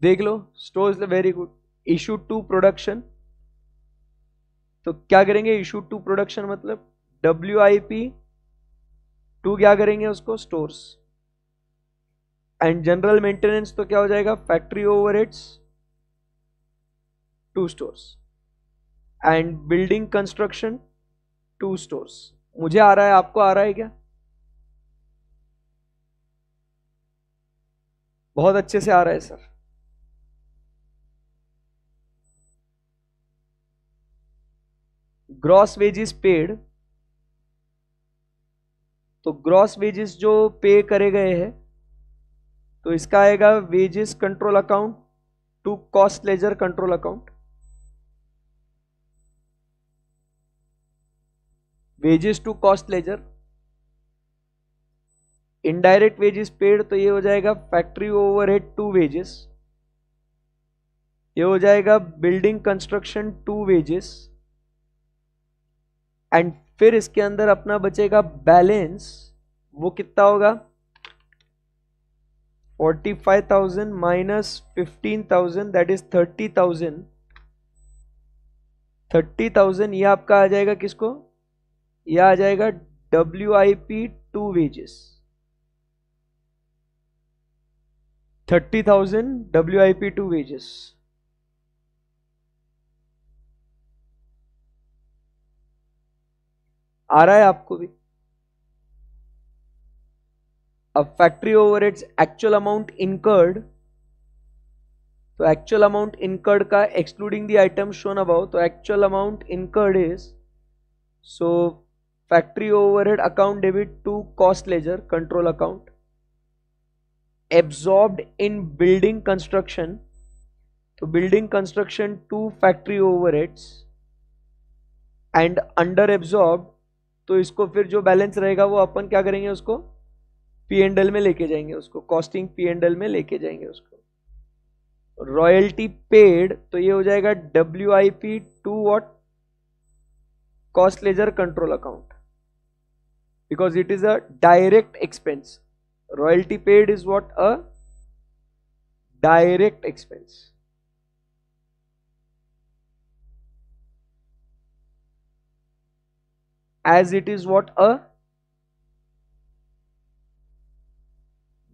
देख लो, stores, very good. Issue to production, तो क्या करेंगे, इशू टू प्रोडक्शन मतलब WIP टू क्या करेंगे उसको, स्टोर्स। एंड जनरल मेंटेनेंस तो क्या हो जाएगा, factory overheads to stores. And building construction to stores. मुझे आ रहा है, आपको आ रहा है क्या? बहुत अच्छे से आ रहा है सर। ग्रॉस वेजेस पेड, तो ग्रॉस वेजेस जो पे करे गए हैं तो इसका आएगा wages control account to cost ledger control account. Wages to cost ledger. Indirect wages paid, तो ये हो जाएगा फैक्ट्री ओवरहेड टू वेजेस, ये हो जाएगा building construction to wages, and फिर इसके अंदर अपना बचेगा बैलेंस, वो कितना होगा 45,000 माइनस 15,000 दैट इज 30,000। 30,000 ये आपका आ जाएगा किसको, ये आ जाएगा WIP to wages. 30,000 WIP to wages. आ रहा है आपको भी? अब factory overheads actual amount incurred, तो एक्चुअल अमाउंट इनकर्ड का excluding the item shown above, तो actual amount incurred is, so factory overhead account debit to cost ledger control account, absorbed in building construction, तो building construction to factory overheads, and under absorb, तो इसको फिर जो balance रहेगा वो अपन क्या करेंगे, उसको P&L में लेके जाएंगे, उसको कॉस्टिंग P&L में लेके जाएंगे उसको। रॉयल्टी पेड, तो ये हो जाएगा WIP to what, cost ledger control account, because it is a direct expense. Royalty paid is what, a direct expense. as it is what, a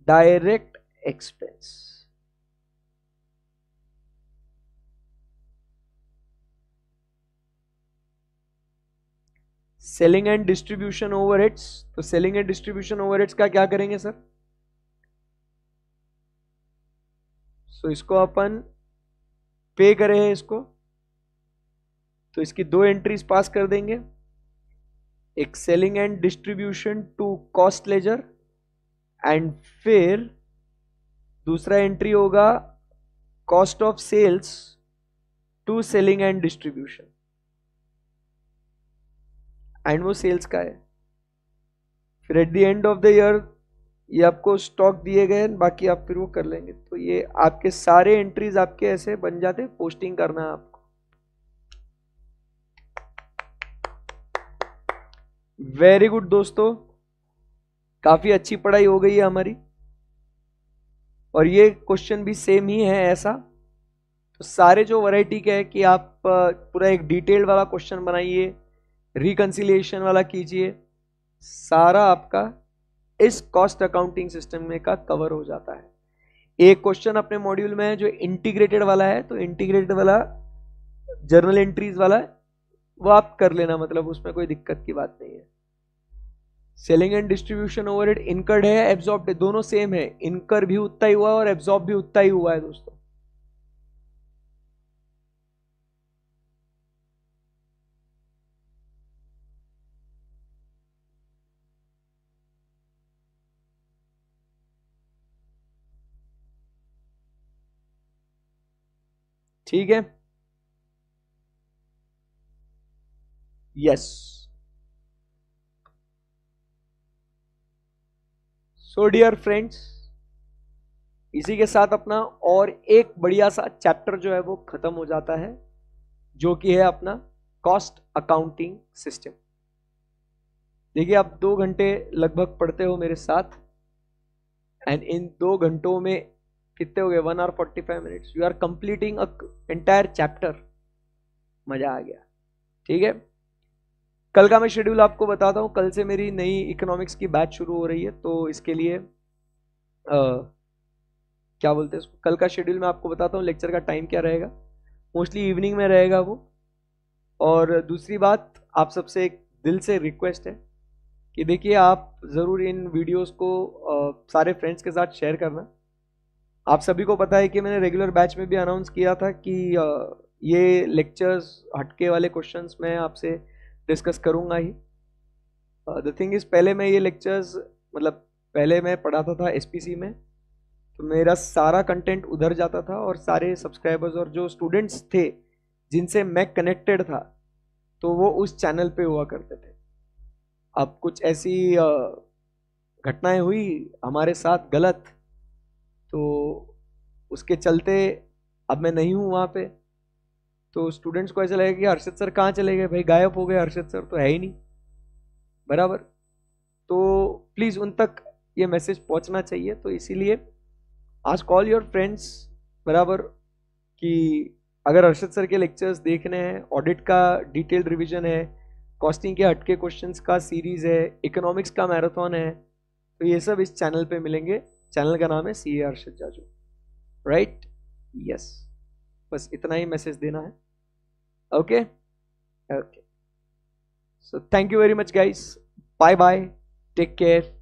direct expense। Selling and distribution overheads, तो selling and distribution overheads का क्या करेंगे sir, सो इसको अपन पे करे हैं इसको, तो इसकी दो एंट्रीज पास कर देंगे, एक selling and distribution to cost ledger, and फिर दूसरा एंट्री होगा cost of sales to selling and distribution, and वो सेल्स का है। फिर at the end of the year ये आपको स्टॉक दिए गए, बाकी आप फिर वो कर लेंगे। तो ये आपके सारे एंट्रीज आपके ऐसे बन जाते, पोस्टिंग करना है आपको। वेरी गुड दोस्तों, काफी अच्छी पढ़ाई हो गई है हमारी, और ये क्वेश्चन भी सेम ही है ऐसा। तो सारे जो वैरायटी के है कि आप पूरा एक डिटेल्ड वाला क्वेश्चन बनाइए, रिकंसिलिएशन वाला कीजिए, सारा आपका इस कॉस्ट अकाउंटिंग सिस्टम में का कवर हो जाता है। एक क्वेश्चन अपने मॉड्यूल में है जो इंटीग्रेटेड वाला है, तो इंटीग्रेटेड वाला जर्नल एंट्रीज वाला है, वो आप कर लेना, मतलब उसमें कोई दिक्कत की बात नहीं है। Selling and distribution overhead incurred है, एब्जॉर्ब्ड है, दोनों सेम है, इनकर भी उतना ही हुआ और एब्जॉर्ब भी उतना ही हुआ है दोस्तों। ठीक है, यस। सो डियर फ्रेंड्स, इसी के साथ अपना और एक बढ़िया सा चैप्टर जो है वो खत्म हो जाता है, जो कि है अपना कॉस्ट अकाउंटिंग सिस्टम। देखिए, आप 2 घंटे लगभग पढ़ते हो मेरे साथ, एंड इन 2 घंटों में कितने हो गए, 1 hour 45 minutes, you are completing a entire chapter. मजा आ गया। ठीक है, कल का मैं शेड्यूल आपको बताता हूँ। कल से मेरी नई इकोनॉमिक्स की बैच शुरू हो रही है, तो इसके लिए क्या बोलते हैं इसको, कल का शेड्यूल मैं आपको बताता हूँ। लेक्चर का टाइम क्या रहेगा, मोस्टली इवनिंग में रहेगा वो। और दूसरी बात, आप सबसे एक दिल से रिक्वेस्ट है कि देखिए आप ज़रूर इन वीडियोस को सारे फ्रेंड्स के साथ शेयर करना। आप सभी को पता है कि मैंने रेगुलर बैच में भी अनाउंस किया था कि ये लेक्चर्स हटके वाले क्वेश्चंस मैं आपसे डिस्कस करूंगा ही। द थिंग इज़, पहले मैं ये लेक्चर्स मतलब पहले मैं पढ़ाता था एसपीसी में, तो मेरा सारा कंटेंट उधर जाता था और सारे सब्सक्राइबर्स और जो स्टूडेंट्स थे जिनसे मैं कनेक्टेड था तो वो उस चैनल पे हुआ करते थे। अब कुछ ऐसी घटनाएं हुई हमारे साथ गलत, तो उसके चलते अब मैं नहीं हूँ वहाँ पे। तो स्टूडेंट्स को ऐसा लगेगा कि हर्षित सर कहाँ चले गए, भाई गायब हो गए, हर्षित सर तो है ही नहीं, बराबर। तो प्लीज़ उन तक ये मैसेज पहुँचना चाहिए। तो इसीलिए आज कॉल योर फ्रेंड्स, बराबर, कि अगर अर्शद सर के लेक्चर्स देखने हैं, ऑडिट का डिटेल्ड रिवीजन है, कॉस्टिंग के हटके क्वेश्चंस का सीरीज है, इकोनॉमिक्स का मैराथन है, तो ये सब इस चैनल पे मिलेंगे। चैनल का नाम है CA Arshad Jaju, right? Yes, बस इतना ही मैसेज देना है। Okay okay, so thank you very much guys, bye bye, take care.